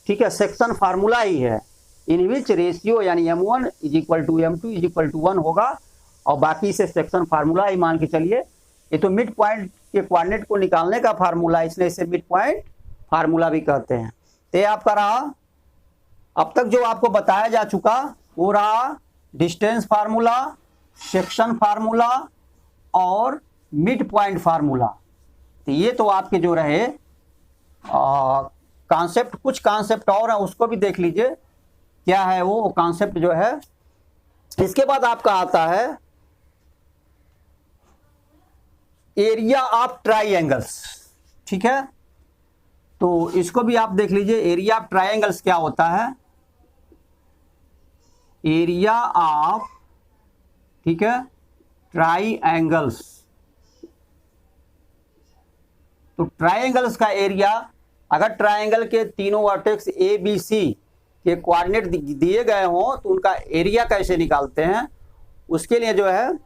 ठीक है, सेक्शन फार्मूला ही है, इन विच रेशियो यानी m1 is equal to m2 is equal to 1 होगा और बाकी से सेक्शन फार्मूला ही मान के चलिए। ये तो मिड पॉइंट के कोऑर्डिनेट को निकालने का फार्मूला, इसलिए इसे मिड पॉइंट फार्मूला भी कहते हैं। तो ये आपका रहा, अब तक जो आपको बताया जा चुका वो रहा डिस्टेंस फार्मूला, सेक्शन फार्मूला और मिड पॉइंट फार्मूला। तो ये तो आपके जो रहे कॉन्सेप्ट, कुछ कॉन्सेप्ट और है उसको भी देख लीजिए क्या है वो कॉन्सेप्ट जो है। इसके बाद आपका आता है एरिया ऑफ ट्राइंगल्स। ठीक है, तो इसको भी आप देख लीजिए, एरिया ऑफ ट्राइंगल्स क्या होता है। एरिया ऑफ, ठीक है, ट्राइंगल्स, तो ट्राइंगल्स का एरिया, अगर ट्राइंगल के तीनों वर्टेक्स ए बी सी के कोऑर्डिनेट दिए गए हों तो उनका एरिया कैसे निकालते हैं, उसके लिए जो है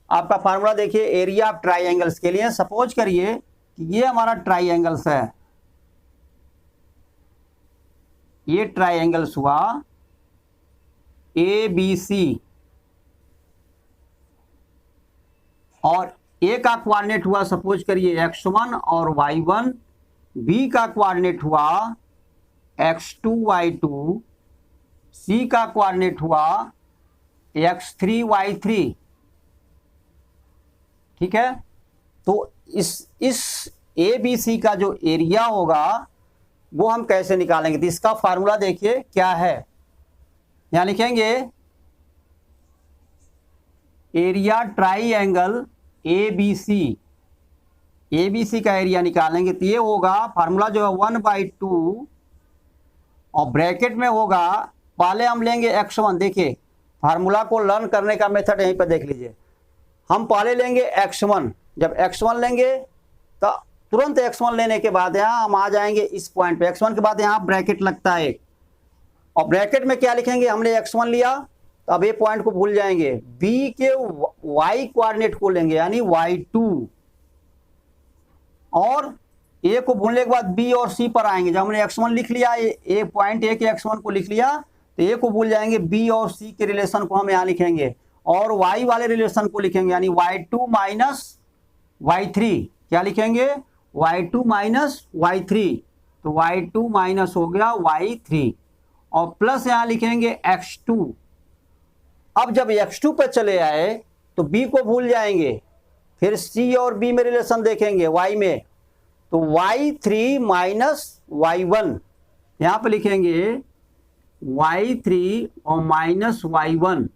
आपका फार्मूला देखिए एरिया ऑफ ट्राइंगल्स के लिए। सपोज करिए कि ये हमारा ट्राइंगल्स है, ये ट्राइंगल्स हुआ ए बी सी और ए का कोऑर्डिनेट हुआ सपोज करिए x1 और y1, बी का कोऑर्डिनेट हुआ x2 y2, सी का कोऑर्डिनेट हुआ x3 y3। ठीक है, तो इस ए बी सी का जो एरिया होगा वो हम कैसे निकालेंगे, तो इसका फार्मूला देखिए क्या है। यहां लिखेंगे area triangle A B C, A B C का एरिया निकालेंगे तो ये होगा फार्मूला जो है 1/2 और ब्रैकेट में होगा, पहले हम लेंगे x1। देखिए फार्मूला को लर्न करने का मेथड यहीं पर देख लीजिए, हम पहले लेंगे x1, जब x1 लेंगे तो तुरंत x1 लेने के बाद यहाँ हम आ जाएंगे इस पॉइंट पे, x1 के बाद यहाँ ब्रैकेट लगता है एक, और ब्रैकेट में क्या लिखेंगे, हमने x1 लिया तो अब ये पॉइंट को भूल जाएंगे, b के y कोऑर्डिनेट को लेंगे यानी y2, और a को भूलने के बाद b और c पर आएंगे। जब हमने x1 लिख लिया, ए पॉइंट ए के x1 को लिख लिया तो a को भूल जाएंगे, b और c के रिलेशन को हम यहाँ लिखेंगे और y वाले रिलेशन को लिखेंगे यानी y2 माइनस y3। क्या लिखेंगे, y2 माइनस y3, तो y2 माइनस हो गया y3 और प्लस यहाँ लिखेंगे x2। अब जब x2 पर चले आए तो b को भूल जाएंगे, फिर c और b में रिलेशन देखेंगे y में, तो y3 माइनस y1, यहाँ पर लिखेंगे y3 और माइनस y1।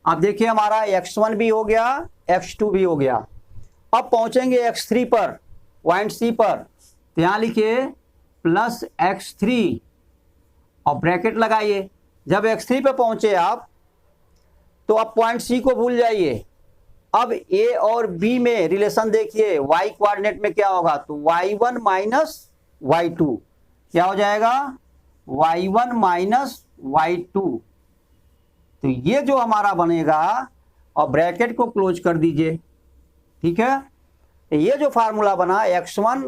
अब देखिए हमारा x1 भी हो गया, x2 भी हो गया। अब पहुंचेंगे x3 पर, पॉइंट c पर, तो यहाँ लिखिए प्लस x3 और ब्रैकेट लगाइए। जब x3 पे पहुंचे आप तो अब पॉइंट c को भूल जाइए। अब a और b में रिलेशन देखिए, y कोऑर्डिनेट में क्या होगा, तो y1 माइनस y2 क्या हो जाएगा, y1 माइनस y2। तो ये जो हमारा बनेगा और ब्रैकेट को क्लोज कर दीजिए। ठीक है, ये जो फार्मूला बना x1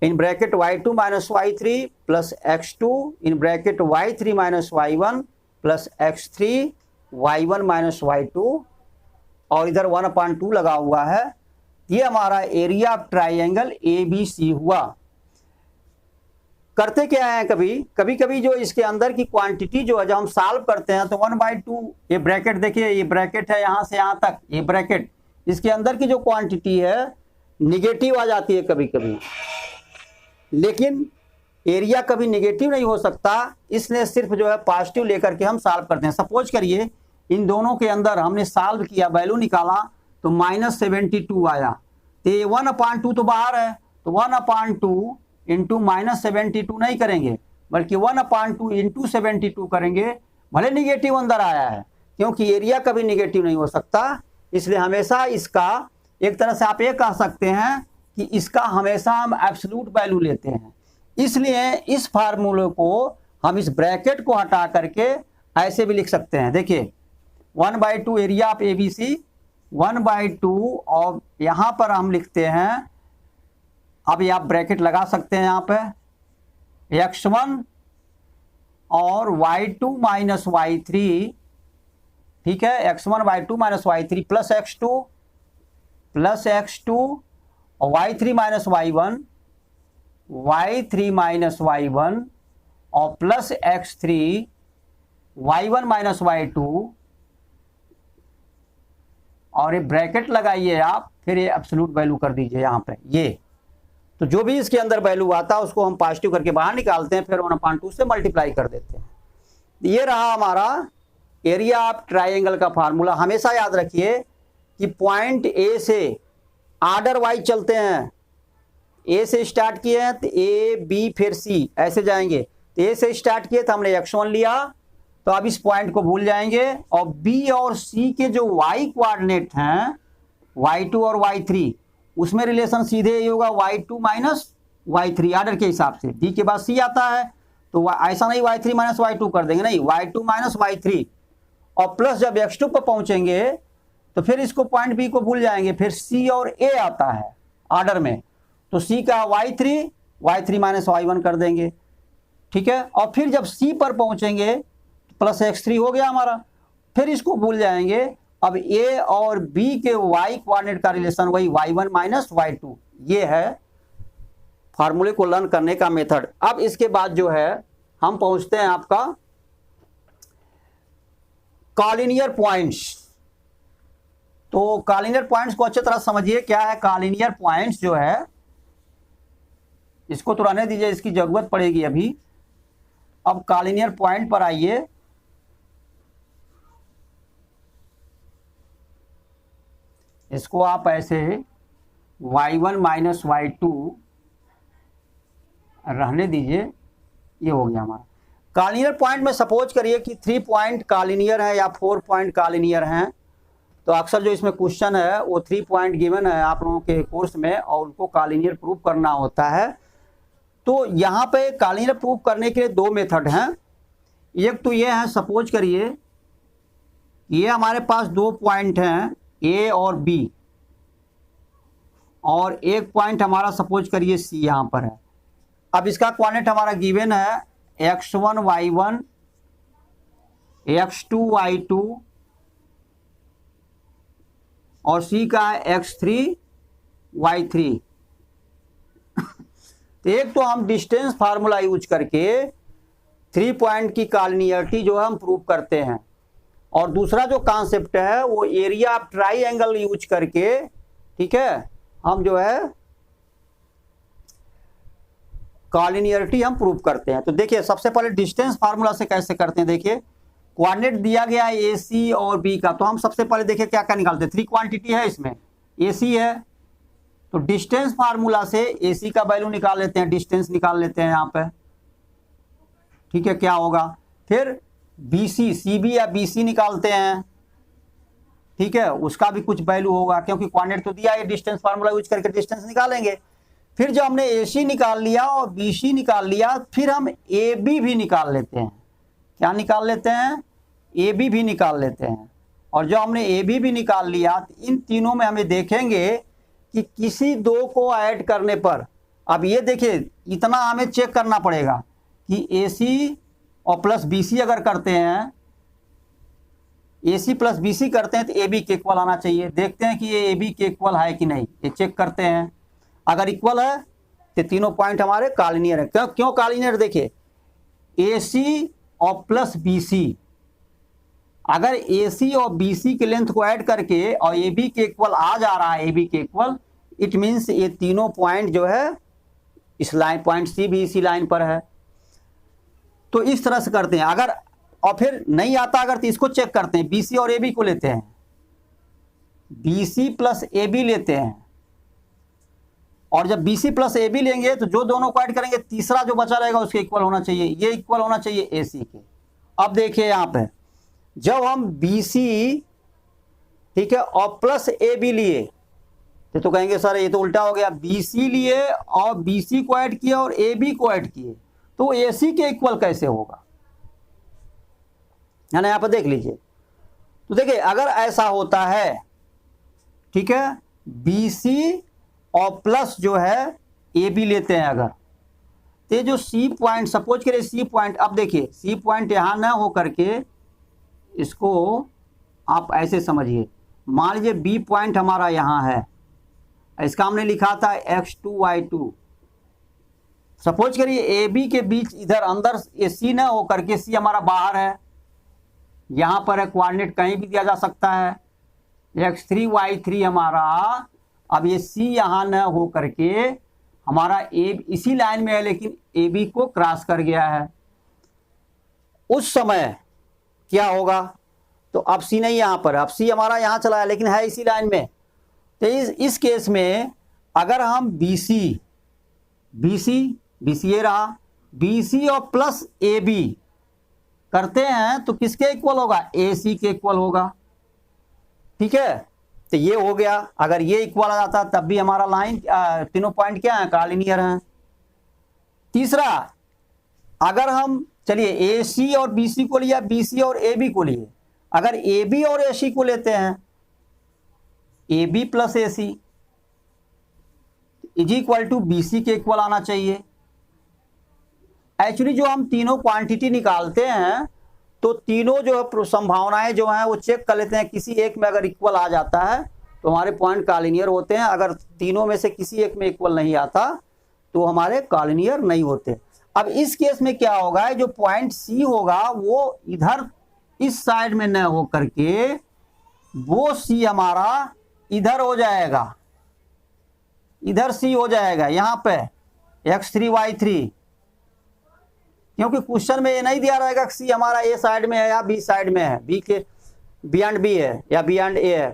in bracket y2 minus y3 plus x2 in bracket y3 minus y1 plus x3 y1 minus y2 और इधर 1/2 लगा हुआ है, ये हमारा एरिया ऑफ ट्राइंगल ABC हुआ। करते क्या है, कभी कभी जो इसके अंदर की क्वांटिटी जो है जब हम सॉल्व करते हैं तो 1/2, ये ब्रैकेट देखिए, ये ब्रैकेट है यहाँ से यहाँ तक, ये ब्रैकेट, इसके अंदर की जो क्वांटिटी है निगेटिव आ जाती है कभी कभी, लेकिन एरिया कभी नेगेटिव नहीं हो सकता, इसलिए सिर्फ जो है पॉजिटिव लेकर के हम सॉल्व करते हैं। सपोज करिए इन दोनों के अंदर हमने सॉल्व किया, वैल्यू निकाला तो -72 आया, तो ये 1/2 तो बाहर है, तो 1/2 इंटू -72 नहीं करेंगे बल्कि 1/2 इंटू 72 करेंगे। भले निगेटिव अंदर आया है, क्योंकि एरिया कभी निगेटिव नहीं हो सकता, इसलिए हमेशा इसका एक तरह से आप ये कह सकते हैं कि इसका हमेशा हम एब्सोल्यूट वैल्यू लेते हैं। इसलिए इस फार्मूले को हम इस ब्रैकेट को हटा करके ऐसे भी लिख सकते हैं। देखिए 1/2 एरिया ऑफ ABC, 1/2 और यहां पर हम लिखते हैं, अब ये आप ब्रैकेट लगा सकते हैं यहाँ पे, x1 और y2 माइनस y3, ठीक है, x1 y2 minus y3 plus x2 और y3 minus y1, y3 minus y1 और plus x3 y1 minus y2, और ये ब्रैकेट लगाइए आप, फिर ये एब्सोल्यूट वैल्यू कर दीजिए यहाँ पे। ये तो जो भी इसके अंदर वैल्यू आता है उसको हम पॉजिटिव करके बाहर निकालते हैं, फिर 1/2 से मल्टीप्लाई कर देते हैं। ये रहा हमारा एरिया ऑफ ट्राइंगल का फार्मूला। हमेशा याद रखिए कि पॉइंट ए से आर्डर वाइज चलते हैं, ए से स्टार्ट किए हैं तो ए बी फिर सी ऐसे जाएंगे, तो ए से स्टार्ट किए तो हमने x1 लिया, तो अब इस पॉइंट को भूल जाएंगे, और बी और सी के जो y कोऑर्डिनेट हैं y2 और y3, उसमें रिलेशन सीधे ये होगा y2 माइनस y3 आर्डर के हिसाब से। डी के बाद सी आता है तो ऐसा नहीं y3 माइनस y2 कर देंगे, नहीं y2 माइनस y3, और प्लस जब x2 पर पहुंचेंगे तो फिर इसको पॉइंट बी को भूल जाएंगे, फिर सी और ए आता है ऑर्डर में, तो सी का y3 माइनस y1 कर देंगे, ठीक है, और फिर जब सी पर पहुंचेंगे प्लस x3 हो गया हमारा, फिर इसको भूल जाएंगे। अब ए और बी के y कोऑर्डिनेट का रिलेशन वही y1 माइनस y2, ये है फार्मूले को लर्न करने का मेथड। अब इसके बाद जो है हम पहुंचते हैं आपका कॉलिनियर पॉइंट्स। तो कॉलिनियर पॉइंट्स को अच्छी तरह समझिए, क्या है कॉलिनियर पॉइंट्स जो है, इसको तो रहने दीजिए, इसकी जरूरत पड़ेगी अभी। अब कॉलिनियर पॉइंट पर आइए, इसको आप ऐसे y1 माइनस y2 रहने दीजिए, ये हो गया हमारा कॉलिनियर पॉइंट में। सपोज करिए कि 3 पॉइंट कॉलिनियर है या 4 पॉइंट कॉलिनियर हैं, तो अक्सर जो इसमें क्वेश्चन है वो 3 पॉइंट गिवन है आप लोगों के कोर्स में, और उनको कॉलिनियर प्रूफ करना होता है। तो यहाँ पे कॉलिनियर प्रूफ करने के लिए 2 मेथड हैं। एक तो ये है, सपोज करिए ये हमारे पास 2 पॉइंट हैं ए और बी, और एक पॉइंट हमारा सपोज करिए सी यहाँ पर है। अब इसका कोऑर्डिनेट हमारा गिवन है x1 y1, x2 y2 और सी का है x3 y3। तो एक तो हम डिस्टेंस फार्मूला यूज करके 3 पॉइंट की कॉलिनियरिटी जो है हम प्रूव करते हैं, और दूसरा जो कॉन्सेप्ट है वो एरिया ऑफ ट्राइंगल यूज करके, ठीक है, हम जो है कॉलिनियरिटी हम प्रूव करते हैं। तो देखिए सबसे पहले डिस्टेंस फार्मूला से कैसे करते हैं। देखिए कोऑर्डिनेट दिया गया है ए सी और बी का, तो हम सबसे पहले देखिए क्या क्या निकालते हैं। 3 क्वांटिटी है इसमें, ए सी है, तो डिस्टेंस फार्मूला से ए सी का वैल्यू निकाल लेते हैं, डिस्टेंस निकाल लेते हैं यहाँ पे, ठीक है, क्या होगा। फिर बी सी, सी बी या बी सी निकालते हैं, ठीक है, उसका भी कुछ वैल्यू होगा, क्योंकि कोऑर्डिनेट तो दिया है, डिस्टेंस फार्मूला यूज करके डिस्टेंस निकालेंगे। फिर जब हमने ए सी निकाल लिया और बी सी निकाल लिया, फिर हम ए बी भी निकाल लेते हैं। क्या निकाल लेते हैं, ए बी भी निकाल लेते हैं। और जब हमने ए बी भी निकाल लिया, तो इन तीनों में हमें देखेंगे कि किसी 2 को ऐड करने पर, अब ये देखिए इतना हमें चेक करना पड़ेगा कि ए सी और प्लस बी सी अगर करते हैं, ए सी प्लस बी सी करते हैं तो ए बी के इक्वल आना चाहिए। देखते हैं कि ये ए बी के इक्वल है कि नहीं, ये चेक करते हैं। अगर इक्वल है तो तीनों पॉइंट हमारे कॉलिनियर है। क्यों कॉलिनियर, देखिए ए सी और प्लस बी सी, अगर ए सी और बी सी के लेंथ को ऐड करके और ए बी के इक्वल आ जा रहा है, ए बी के इक्वल, इट मीन्स ये तीनों पॉइंट जो है इस लाइन पॉइंट सी भी इसी लाइन पर है। तो इस तरह से करते हैं। अगर और फिर नहीं आता अगर तो इसको चेक करते हैं, BC और AB को लेते हैं, BC प्लस AB लेते हैं, और जब BC प्लस AB लेंगे तो जो दोनों को ऐड करेंगे तीसरा जो बचा रहेगा उसके इक्वल होना चाहिए, ये इक्वल होना चाहिए AC के। अब देखिए यहाँ पे जब हम BC ठीक है और प्लस AB लिए तो कहेंगे सर ये तो उल्टा हो गया, BC लिए और BC को ऐड किया और AB को ऐड किए तो AC के इक्वल कैसे होगा, है ना। यहाँ पर देख लीजिए, तो देखिए अगर ऐसा होता है ठीक है, BC और प्लस जो है AB लेते हैं अगर, तो ये जो C पॉइंट सपोज करिए C पॉइंट, अब देखिए C पॉइंट यहाँ ना हो करके इसको आप ऐसे समझिए, मान लीजिए B पॉइंट हमारा यहाँ है, इसका हमने लिखा था x2 y2, सपोज करिए AB के बीच इधर अंदर ये C ना हो करके C हमारा बाहर है, यहाँ पर है, कोऑर्डिनेट कहीं भी दिया जा सकता है, x3 y3 हमारा, अब ये C यहाँ न हो करके हमारा A इसी लाइन में है लेकिन AB को क्रॉस कर गया है, उस समय क्या होगा, तो अब C नहीं यहाँ पर, अब C हमारा यहाँ चला है लेकिन है इसी लाइन में। तो इस केस में अगर हम BC ये रहा, BC और प्लस AB करते हैं तो किसके इक्वल होगा, AC के इक्वल होगा, ठीक है। तो ये हो गया, अगर ये इक्वल आ जाता तब भी हमारा लाइन तीनों पॉइंट क्या है, कॉलिनियर हैं। तीसरा, अगर हम चलिए AC और BC को लिया, BC और AB को लिए, अगर AB और AC को लेते हैं, AB plus AC is equal to BC के इक्वल आना चाहिए। एक्चुअली जो हम तीनों क्वांटिटी निकालते हैं तो तीनों जो संभावनाएं जो हैं वो चेक कर लेते हैं, किसी एक में अगर इक्वल आ जाता है तो हमारे पॉइंट कॉलिनियर होते हैं, अगर तीनों में से किसी एक में इक्वल नहीं आता तो हमारे कॉलिनियर नहीं होते। अब इस केस में क्या होगा, जो पॉइंट C होगा वो इधर इस साइड में न हो करके वो C हमारा इधर हो जाएगा, इधर C हो जाएगा यहाँ पे x3 y3, क्योंकि क्वेश्चन में ये नहीं दिया रहेगा कि C हमारा A साइड में है या B साइड में है, B के बियॉन्ड B है या बियॉन्ड A है।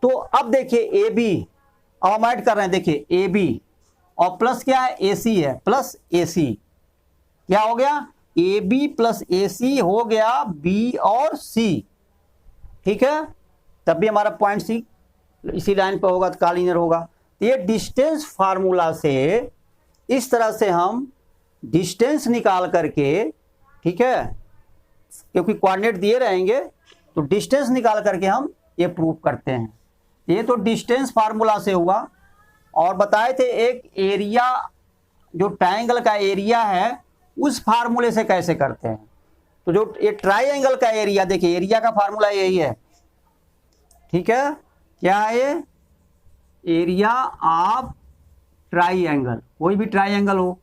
तो अब देखिए AB, अब हम ऐड कर रहे हैं, देखिए AB और प्लस क्या है, AC है, प्लस AC क्या हो गया, AB प्लस AC हो गया B और C, ठीक है। तब भी हमारा पॉइंट C इसी लाइन पर होगा तो कॉलिनियर होगा। ये डिस्टेंस फार्मूला से इस तरह से हम डिस्टेंस निकाल करके, ठीक है, क्योंकि कोऑर्डिनेट दिए रहेंगे तो डिस्टेंस निकाल करके हम ये प्रूव करते हैं। ये तो डिस्टेंस फार्मूला से हुआ। और बताए थे एक एरिया, जो ट्रायंगल का एरिया है उस फार्मूले से कैसे करते हैं। तो जो ये ट्रायंगल का एरिया, देखिए एरिया का फार्मूला यही है, ठीक है, क्या है ये, एरिया ऑफ ट्रायंगल, कोई भी ट्रायंगल हो,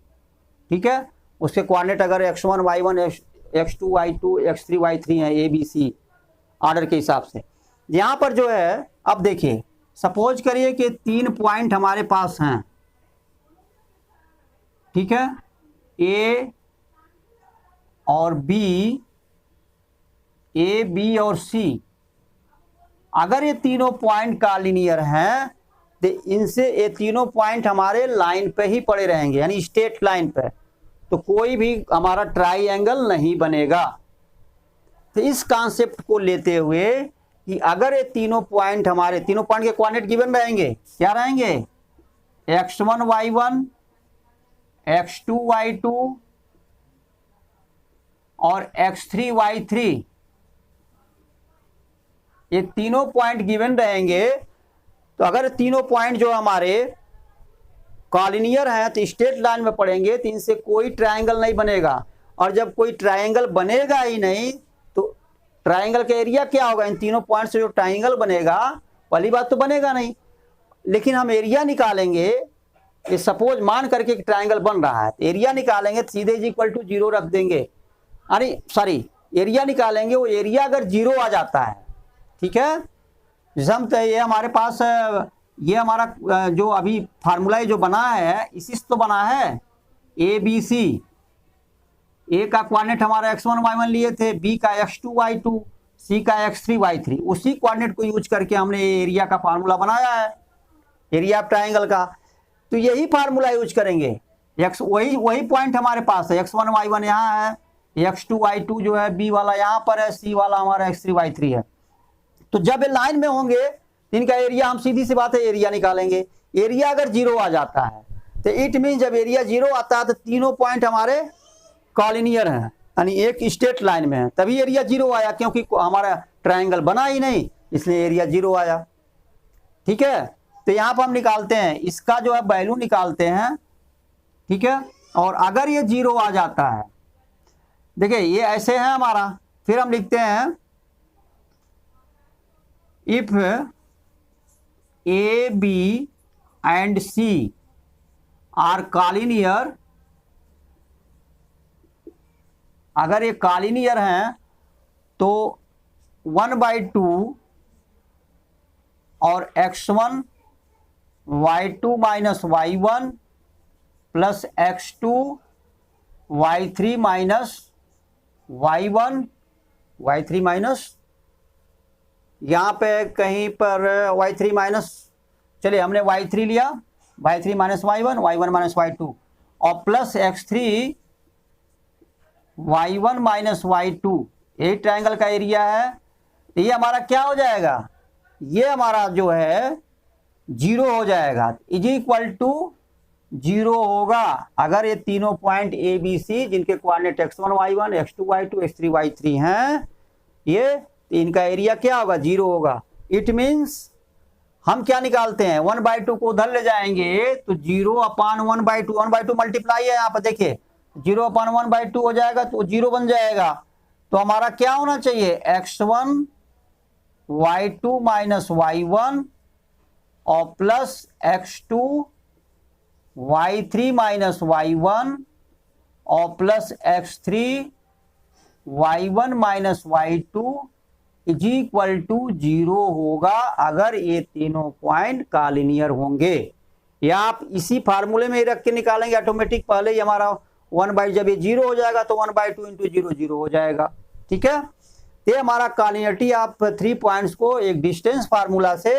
ठीक है, उसके कोऑर्डिनेट अगर x1 y1 x2 y2 x3 y3 है, ABC ऑर्डर के हिसाब से। यहाँ पर जो है, अब देखिए सपोज करिए कि 3 पॉइंट हमारे पास हैं, ठीक है, A और B, A B और C, अगर ये तीनों पॉइंट कॉलिनियर हैं तो इनसे ये तीनों पॉइंट हमारे लाइन पे ही पड़े रहेंगे, यानी स्ट्रेट लाइन पे, तो कोई भी हमारा ट्रायंगल नहीं बनेगा। तो इस कॉन्सेप्ट को लेते हुए कि अगर ये तीनों पॉइंट हमारे, तीनों पॉइंट के कोऑर्डिनेट गिवन रहेंगे, क्या रहेंगे, x1 y1 x2 y2 और x3 y3, ये तीनों पॉइंट गिवन रहेंगे। तो अगर तीनों पॉइंट जो हमारे कॉलिनियर हैं तो स्ट्रेट लाइन में पड़ेंगे, तो इनसे कोई ट्रायंगल नहीं बनेगा। और जब कोई ट्रायंगल बनेगा ही नहीं तो ट्रायंगल का एरिया क्या होगा, इन तीनों पॉइंट से जो ट्रायंगल बनेगा, पहली बात तो बनेगा नहीं, लेकिन हम एरिया निकालेंगे, ये सपोज मान करके एक ट्रायंगल बन रहा है, एरिया निकालेंगे तो सीधे इक्वल टू 0 रख देंगे, अरे सॉरी एरिया निकालेंगे, वो एरिया अगर 0 आ जाता है, ठीक है, जैसे ये हमारे पास ये हमारा जो अभी फार्मूला जो बना है इसी से तो बना है, ए बी सी, ए का कोऑर्डिनेट हमारा x1 y1 लिए थे, बी का x2 y2, सी का x3 y3, उसी कोऑर्डिनेट को यूज करके हमने एरिया का फार्मूला बनाया है, एरिया ऑफ ट्राइंगल का। तो यही फार्मूला यूज करेंगे, x वही पॉइंट हमारे पास है, x1 y1 यहाँ है, x2 y2 जो है बी वाला यहाँ पर है, सी वाला हमारा x3 y3 है। तो जब ये लाइन में होंगे तो इनका एरिया, हम सीधी सी बात है एरिया निकालेंगे। एरिया अगर 0 आ जाता है तो इट मीन जब एरिया 0 आता है तो तीनों पॉइंट हमारे कॉलिनियर हैं, यानी एक स्ट्रेट लाइन में है, तभी एरिया 0 आया, क्योंकि हमारा ट्राइंगल बना ही नहीं, इसलिए एरिया 0 आया। ठीक है, तो यहाँ पर हम निकालते हैं, इसका जो है वैल्यू निकालते हैं। ठीक है, और अगर ये 0 आ जाता है, देखिए ये ऐसे है हमारा, फिर हम लिखते हैं if A B and C are collinear, अगर ये कॉलिनियर हैं तो 1/2 और x1 y2 minus y1 plus x2 y3 minus y1, y3 minus, यहाँ पे कहीं पर y3 माइनस, चलिए हमने y3 लिया, y3 minus y1, y1 minus y2 और plus x3 y1 minus y2, ये ट्राइंगल का एरिया है। तो ये हमारा क्या हो जाएगा, ये हमारा जो है 0 हो जाएगा, इज इक्वल टू 0 होगा अगर ये तीनों पॉइंट ए बी सी जिनके coordinate x1 y1, x2 y2, x3 y3 हैं, ये इनका एरिया क्या होगा, 0 होगा। इट मीन्स हम क्या निकालते हैं, 1/2 को उधर ले जाएंगे तो 0/1/2, 1/2 मल्टीप्लाई है यहाँ पर, देखिए 0/1/2 हो जाएगा तो 0 बन जाएगा। तो हमारा क्या होना चाहिए, x1 y2 माइनस y1 और plus x2 y3 minus y1 और plus x3 y1 minus y2 is equal to 0 होगा अगर ये तीनों पॉइंट कॉलिनियर होंगे। या आप इसी फार्मूले में ही रख के निकालेंगे ऑटोमेटिक, पहले ही हमारा 1/, जब ये 0 हो जाएगा तो 1/2 इंटू 0 0 हो जाएगा। ठीक है, ये हमारा कॉलिनियरिटी आप 3 पॉइंट्स को एक डिस्टेंस फार्मूला से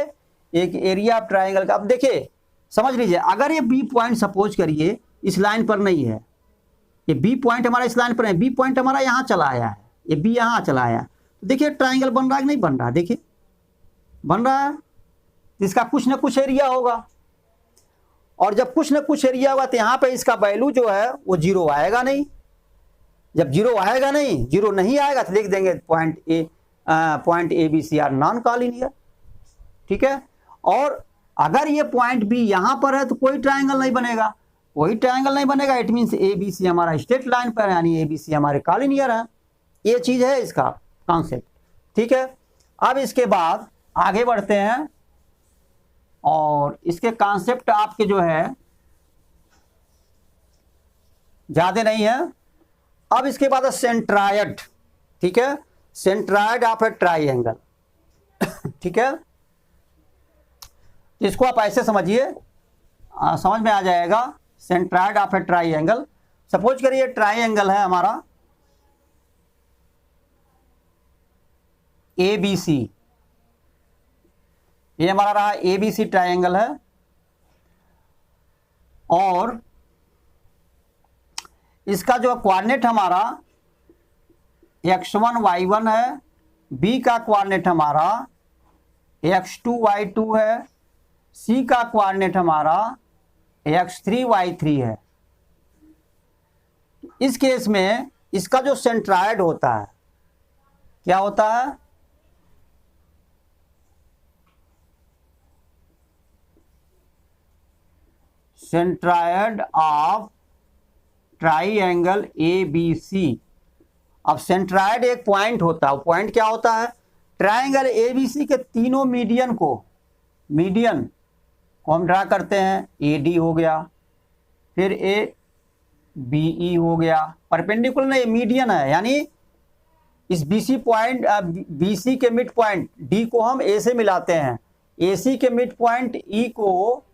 एक एरिया ऑफ ट्राइंगल का, अब देखिए समझ लीजिए, अगर ये बी पॉइंट सपोज करिए इस लाइन पर नहीं है, ये बी पॉइंट हमारा इस लाइन पर है, बी पॉइंट हमारा यहाँ चला आया है, ये बी यहाँ चला आया, तो देखिए ट्राइंगल बन रहा है कि नहीं बन रहा, देखिए बन रहा है, इसका कुछ ना कुछ एरिया होगा, और जब कुछ ना कुछ एरिया होगा तो यहाँ पे इसका वैल्यू जो है वो 0 आएगा नहीं। जब 0 आएगा नहीं, 0 नहीं आएगा तो लिख देंगे point A B C are non collinear. ठीक है, और अगर ये पॉइंट बी यहाँ पर है तो कोई ट्राइंगल नहीं बनेगा, कोई ट्राइंगल नहीं बनेगा, it means A B C हमारा स्ट्रेट लाइन पर है, यानी ए बी सी हमारे कॉलिनियर है। ये चीज है इसका कॉन्सेप्ट। ठीक है, अब इसके बाद आगे बढ़ते हैं, और इसके कॉन्सेप्ट आपके जो है ज्यादा नहीं है। अब इसके बाद सेंट्रायड। ठीक है, सेंट्रायड ऑफ ए ट्राइंगल। ठीक है, इसको आप ऐसे समझिए, समझ में आ जाएगा। Centroid of A triangle, suppose करिए ट्राइंगल है हमारा ए बी सी, ये हमारा रहा ए बी सी ट्राइंगल है, और इसका जो कोऑर्डिनेट हमारा x1 y1 है, बी का कोऑर्डिनेट हमारा x2 y2 है, सी का कोऑर्डिनेट हमारा x3 y3 है। इस केस में इसका जो सेंट्रायड होता है क्या होता है, centroid of triangle A B C. अब सेंट्रायड एक पॉइंट होता है, पॉइंट क्या होता है, ट्राइंगल ए बी सी के तीनों मीडियन को हम ड्रा करते हैं, ए डी हो गया, फिर ए बी ई हो गया, परपेंडिकुलर नहीं मीडियन है, यानी इस B C point B C के मिड पॉइंट डी को हम ए से मिलाते हैं, ए सी के मिड पॉइंट ई को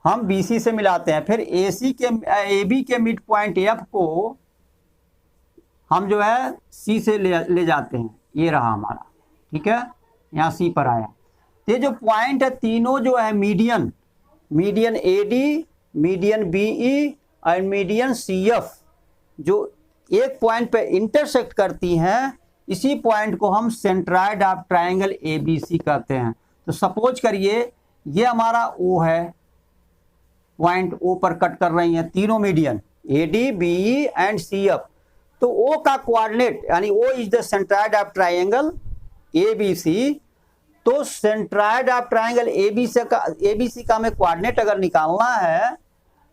हम BC से मिलाते हैं, फिर AB के मिड पॉइंट F को हम जो है C से ले जाते हैं, ये रहा हमारा, ठीक है, यहाँ C पर आया। ये जो पॉइंट है तीनों जो है मीडियन AD, मीडियन BE और मीडियन CF जो एक पॉइंट पे इंटरसेक्ट करती हैं, इसी पॉइंट को हम सेंट्राइड ऑफ ट्रायंगल ABC कहते हैं। तो सपोज करिए ये हमारा O है, पॉइंट O पर कट कर रही हैं तीनों median AD, BE and CF। तो O का कोऑर्डिनेट यानी O is the centroid of triangle ABC। तो सेंट्राइड ऑफ ट्रायंगल ABC का हमें कोऑर्डिनेट अगर निकालना है,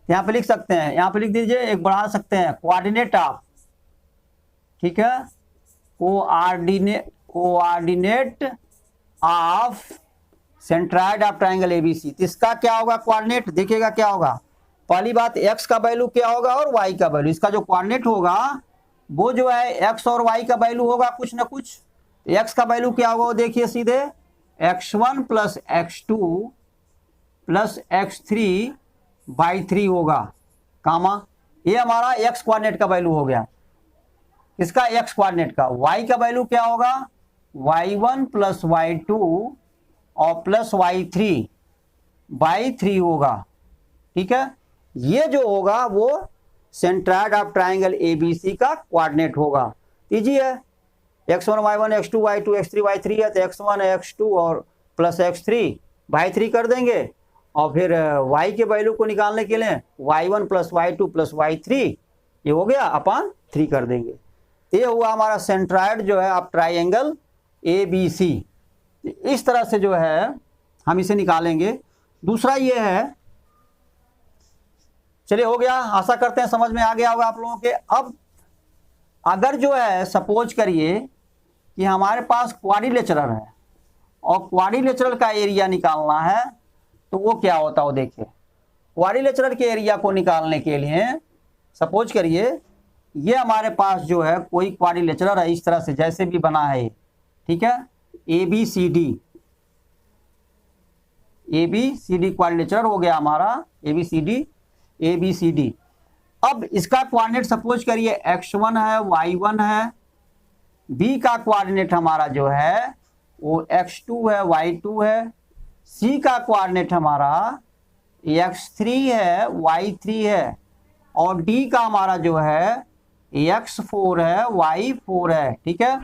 यहाँ पे लिख सकते हैं, यहाँ पे लिख दीजिए, एक बढ़ा सकते हैं, कोऑर्डिनेट ऑफ, ठीक है, coordinate of centroid of triangle ABC। तो इसका क्या होगा कोऑर्डिनेट, देखिएगा क्या होगा। पहली बात x का वैल्यू क्या होगा और y का वैल्यू, इसका जो कोऑर्डिनेट होगा वो जो है x और y का वैल्यू होगा कुछ ना कुछ। x का वैल्यू क्या होगा वो देखिए सीधे, x1 plus x2 plus x3/3 होगा, कामा, ये हमारा x कोऑर्डिनेट का वैल्यू हो गया। इसका x कोऑर्डिनेट का, y का वैल्यू क्या होगा, y1 प्लस y2 और प्लस y3/3 होगा, ठीक है। ये जो होगा वो सेंट्राइड ऑफ ट्रायंगल ABC का कोऑर्डिनेट होगा। कीजिए, x1 y1 x2 y2 x3 y3 है, तो x1 x2 और प्लस x3/3 कर देंगे, और फिर y के वैल्यू को निकालने के लिए y1 plus y2 plus y3 ये हो गया अपॉन 3 कर देंगे। ये हुआ हमारा सेंट्राइड जो है ऑफ ट्रायंगल ABC। इस तरह से जो है हम इसे निकालेंगे। दूसरा ये है, चलिए हो गया, आशा करते हैं समझ में आ गया होगा आप लोगों के। अब अगर जो है सपोज करिए कि हमारे पास क्वाड्रिलेटरल है और क्वाड्रिलेटरल का एरिया निकालना है, तो वो क्या होता है वो देखिए। क्वाड्रिलेटरल के एरिया को निकालने के लिए सपोज करिए ये हमारे पास जो है कोई क्वाड्रिलेटरल है, इस तरह से जैसे भी बना है, ठीक है, ABCD क्वाड्रिलेटरल हो गया हमारा, ABCD। अब इसका कोऑर्डिनेट सपोज करिए x1 है, y1 है, B का कोऑर्डिनेट हमारा जो है वो x2 है, y2 है, C का कोऑर्डिनेट हमारा x3 है, y3 है, और D का हमारा जो है x4 है, y4 है, ठीक है।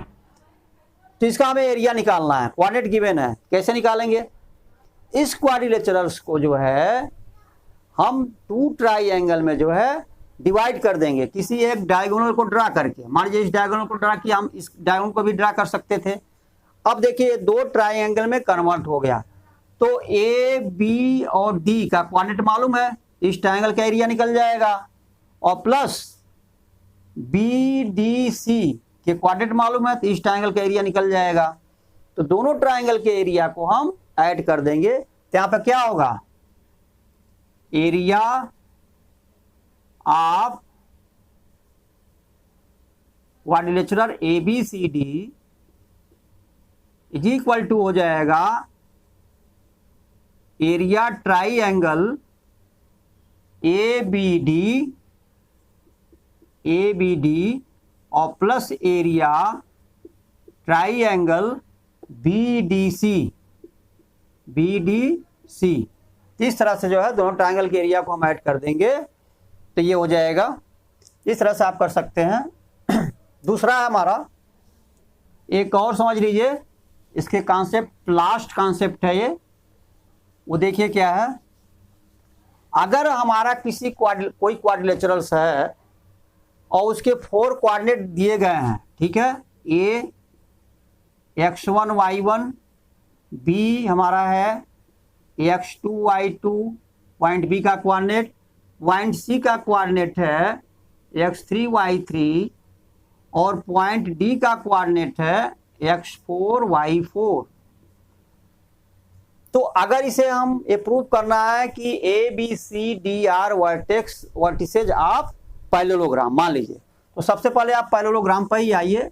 तो इसका हमें एरिया निकालना है, कोऑर्डिनेट गिवन है, कैसे निकालेंगे। इस क्वाड्रिलेटरल्स को जो है हम 2 ट्राइंगल में जो है डिवाइड कर देंगे, किसी एक डायगोनल को ड्रा करके। मान लीजिए इस डायगोनल को ड्रा किया, हम इस डायगोनल को भी ड्रा कर सकते थे। अब देखिए 2 ट्राइंगल में कन्वर्ट हो गया, तो A, B और D का कोऑर्डिनेट मालूम है, इस ट्राइंगल का एरिया निकल जाएगा, और प्लस BDC के कोऑर्डिनेट मालूम है, तो इस ट्राइंगल का एरिया निकल जाएगा। तो दोनों ट्राइंगल के एरिया को हम ऐड कर देंगे, तो यहाँ पर क्या होगा, area of quadrilateral ABCD is equal to हो जाएगा एरिया ट्राइंगल ABD और प्लस एरिया ट्राइंगल BDC। इस तरह से जो है दोनों ट्राइंगल के एरिया को हम ऐड कर देंगे, तो ये हो जाएगा। इस तरह से आप कर सकते हैं। दूसरा है हमारा, एक और समझ लीजिए, इसके कॉन्सेप्ट लास्ट कॉन्सेप्ट है ये, वो देखिए क्या है। अगर हमारा कोई क्वाड्रिलेटरल्स है और उसके 4 कोऑर्डिनेट दिए गए हैं, ठीक है, A x1 y1, B हमारा है x2 y2, पॉइंट B का कोऑर्डिनेट, पॉइंट C का कोऑर्डिनेट है x3 y3, और पॉइंट D का कोऑर्डिनेट है x4 y4। तो अगर इसे हम ये प्रूव करना है कि ABCD are vertices of parallelogram, मान लीजिए, तो सबसे पहले आप पैरेललोग्राम पर ही आइए।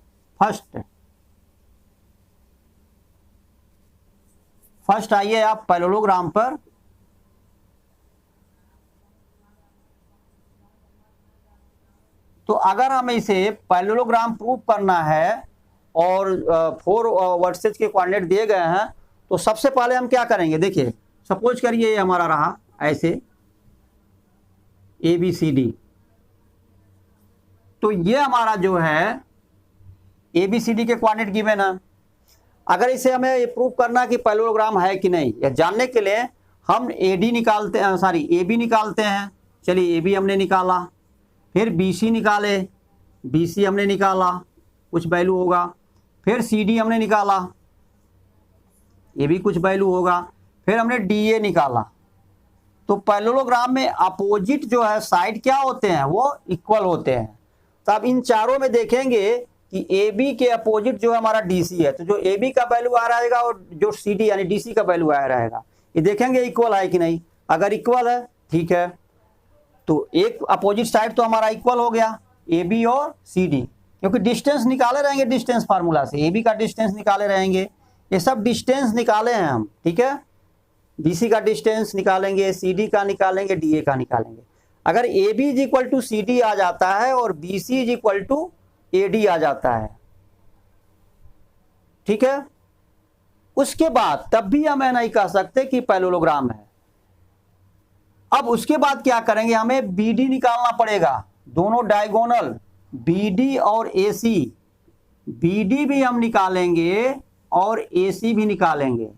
फर्स्ट आइए आप पैरेललोग्राम पर। तो अगर हमें इसे पैरेललोग्राम प्रूव करना है और 4 वर्सेज के कोऑर्डिनेट दिए गए हैं, तो सबसे पहले हम क्या करेंगे, देखिए सपोज करिए ये हमारा रहा ऐसे ABCD, तो ये हमारा जो है ABCD के कोऑर्डिनेट गिवन है। अगर इसे हमें ये प्रूव करना कि पैरेललोग्राम है कि नहीं, या जानने के लिए हम AB निकालते हैं, AB निकालते हैं। चलिए AB हमने निकाला, फिर BC निकाले, BC हमने निकाला, कुछ वैल्यू होगा, फिर CD हमने निकाला, ये भी कुछ वैल्यू होगा, फिर हमने DA निकाला। तो पैरेललोग्राम में अपोजिट जो है साइड क्या होते हैं, वो इक्वल होते हैं। तो अब इन चारों में देखेंगे कि AB के अपोजिट जो हमारा DC है, तो जो AB का वैल्यू आ रहेगा और जो CD यानी DC का वैल्यू आ रहेगा, ये देखेंगे इक्वल है कि नहीं। अगर इक्वल है ठीक है, तो एक अपोजिट साइड तो हमारा इक्वल हो गया AB और CD, क्योंकि डिस्टेंस निकाले रहेंगे डिस्टेंस फार्मूला से, AB का डिस्टेंस निकाले रहेंगे, ये सब डिस्टेंस निकाले हैं हम, ठीक है। BC का डिस्टेंस निकालेंगे, CD का निकालेंगे, DA का निकालेंगे। अगर AB is equal to CD आ जाता है और BC is equal to AD आ जाता है, ठीक है, उसके बाद तब भी हमें नहीं कह सकते कि पैरेललोग्राम है। अब उसके बाद क्या करेंगे, हमें BD निकालना पड़ेगा, दोनों डायगोनल BD और AC, BD भी हम निकालेंगे और AC भी निकालेंगे।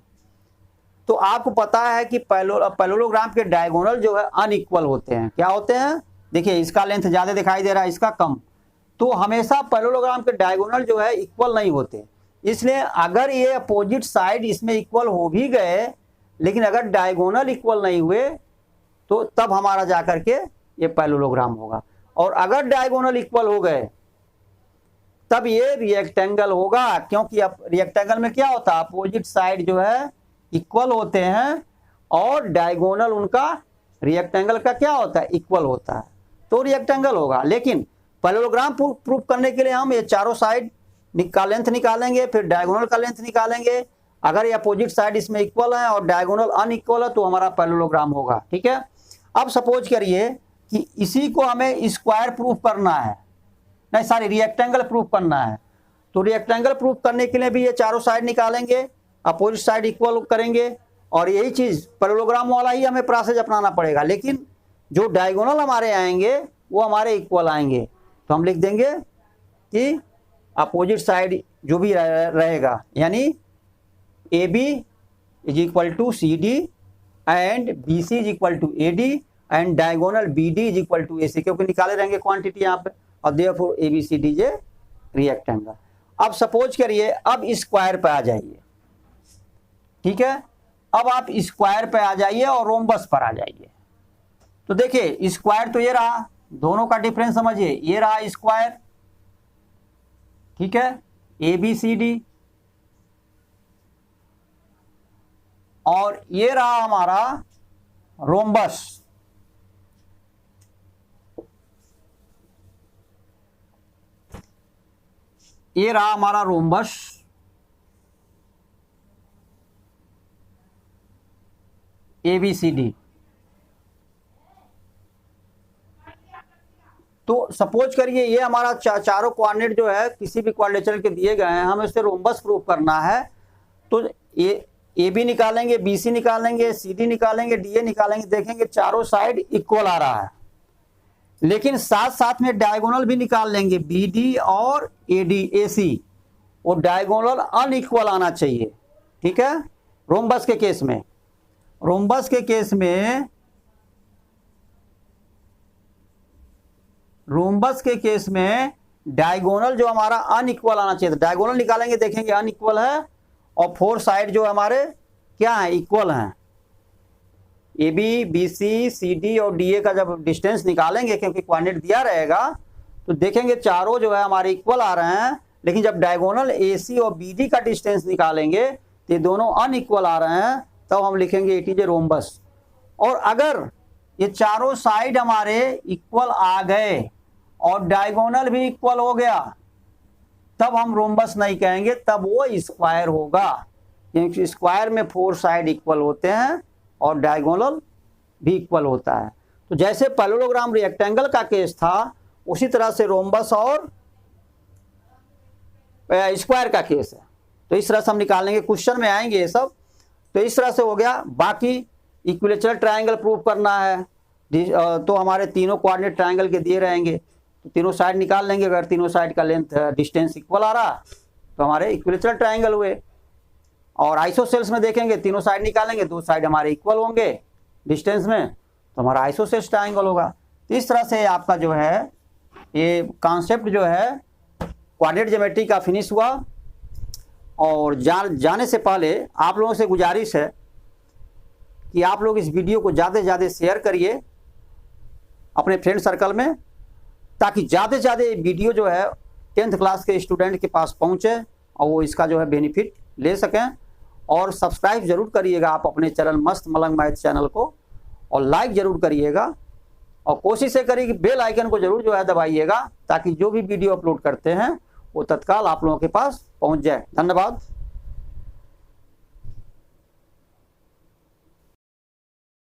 तो आपको पता है कि पैरेललोग्राम के डायगोनल जो है अनइक्वल होते हैं। क्या होते हैं, देखिए इसका लेंथ ज़्यादा दिखाई दे रहा है, इसका कम, तो हमेशा पैरेललोग्राम के डायगोनल जो है इक्वल नहीं होते। इसलिए अगर ये अपोजिट साइड इसमें इक्वल हो भी गए, लेकिन अगर डायगोनल इक्वल नहीं हुए तो तब हमारा जाकर के ये पैरेललोग्राम होगा। और अगर डायगोनल इक्वल हो गए तब ये रिएक्टेंगल होगा, क्योंकि अब रिएक्टेंगल में क्या होता है, अपोजिट साइड जो है इक्वल होते हैं और डायगोनल उनका रिएक्टेंगल का क्या होता है, इक्वल होता है, तो रिएक्टेंगल होगा। लेकिन पैरेललोग्राम प्रूफ करने के लिए हम ये चारों साइड का लेंथ निकालेंगे, फिर डायगोनल का लेंथ निकालेंगे। अगर ये अपोजिट साइड इसमें इक्वल है और डायगोनल अनइक्वल है तो हमारा पैरेललोग्राम होगा, ठीक है। अब सपोज करिए कि इसी को हमें स्क्वायर प्रूफ करना है, नहीं सॉरी रिएक्टेंगल प्रूफ करना है। तो रिएक्टेंगल प्रूफ करने के लिए भी ये चारों साइड निकालेंगे, अपोजिट साइड इक्वल करेंगे, और यही चीज़ पैरेललोग्राम वाला ही हमें प्रोसेस अपनाना पड़ेगा। लेकिन जो डायगोनल हमारे आएंगे वो हमारे इक्वल आएंगे, तो हम लिख देंगे कि अपोजिट साइड जो भी रहेगा, यानी AB is equal to CD and BC is equal to AD and diagonal BD is equal to AC, क्योंकि निकाले रहेंगे क्वांटिटी यहाँ पे, और देयरफॉर ABCD जे रिएक्टेंगल। अब सपोज करिए अब स्क्वायर पे आ जाइए, ठीक है। अब आप स्क्वायर पे आ जाइए और रोम्बस पर आ जाइए। तो देखिए स्क्वायर तो ये रहा, दोनों का डिफरेंस समझिए, ये रहा स्क्वायर, ठीक है, ABCD, और ये रहा हमारा रोम्बस, ये रहा हमारा रोम्बस, ABCD। तो सपोज करिए ये हमारा चारों कोऑर्डिनेट जो है किसी भी क्वाड्रेचर के दिए गए हैं, हमें उससे रोम्बस प्रूफ करना है। तो ये AB निकालेंगे, BC निकालेंगे, CD निकालेंगे, DA निकालेंगे, देखेंगे चारों साइड इक्वल आ रहा है, लेकिन साथ साथ में डायगोनल भी निकाल लेंगे, BD और AC, वो डायगोनल अनइक्वल आना चाहिए, ठीक है। रोम्बस के केस में, रोम्बस के केस में, रोम्बस के केस में डायगोनल जो हमारा अनइक्वल आना चाहिए, डायगोनल निकालेंगे, देखेंगे अनइक्वल है, और 4 साइड जो हमारे क्या है, इक्वल हैं। AB, BC, CD और DA का जब डिस्टेंस निकालेंगे, क्योंकि कोऑर्डिनेट दिया रहेगा, तो देखेंगे चारों जो है हमारे इक्वल आ रहे हैं, लेकिन जब डायगोनल AC और BD का डिस्टेंस निकालेंगे तो ये दोनों अनइक्वल आ रहे हैं, तब हम लिखेंगे इट इज ए रोम्बस। और अगर ये चारों साइड हमारे इक्वल आ गए और डायगोनल भी इक्वल हो गया, तब हम रोम्बस नहीं कहेंगे, तब वो स्क्वायर होगा, क्योंकि स्क्वायर में 4 साइड इक्वल होते हैं और डायगोनल भी इक्वल होता है। तो जैसे पैरेललोग्राम रिएक्टेंगल का केस था, उसी तरह से रोम्बस और स्क्वायर का केस है। तो इस तरह से हम निकाल लेंगे, क्वेश्चन में आएंगे ये सब। तो इस तरह से हो गया। बाकी इक्विलेटरल ट्रायंगल प्रूव करना है, तो हमारे तीनों कोऑर्डिनेट ट्रायंगल के दिए रहेंगे, तो तीनों साइड निकाल लेंगे। अगर तीनों साइड का लेंथ डिस्टेंस इक्वल आ रहा तो हमारे इक्विलेटरल ट्रायंगल हुए। और आइसोसेल्स में देखेंगे, तीनों साइड निकालेंगे, दो साइड हमारे इक्वल होंगे डिस्टेंस में, तो हमारा आइसोसेल्स ट्रायंगल होगा। तो इस तरह से आपका जो है ये कॉन्सेप्ट जो है कोऑर्डिनेट ज्योमेट्री का फिनिश हुआ। और जाने से पहले आप लोगों से गुजारिश है कि आप लोग इस वीडियो को ज़्यादा से ज़्यादा शेयर करिए अपने फ्रेंड सर्कल में, ताकि ज़्यादा से ज़्यादा वीडियो जो है 10th क्लास के स्टूडेंट के पास पहुँचे और वो इसका जो है बेनिफिट ले सकें। और सब्सक्राइब जरूर करिएगा आप अपने चैनल मस्त मलंग मैथ चैनल को, और लाइक जरूर करिएगा, और कोशिश ये करिए कि बेल आइकन को जरूर जो है दबाइएगा, ताकि जो भी वीडियो अपलोड करते हैं वो तत्काल आप लोगों के पास पहुंच जाए। धन्यवाद।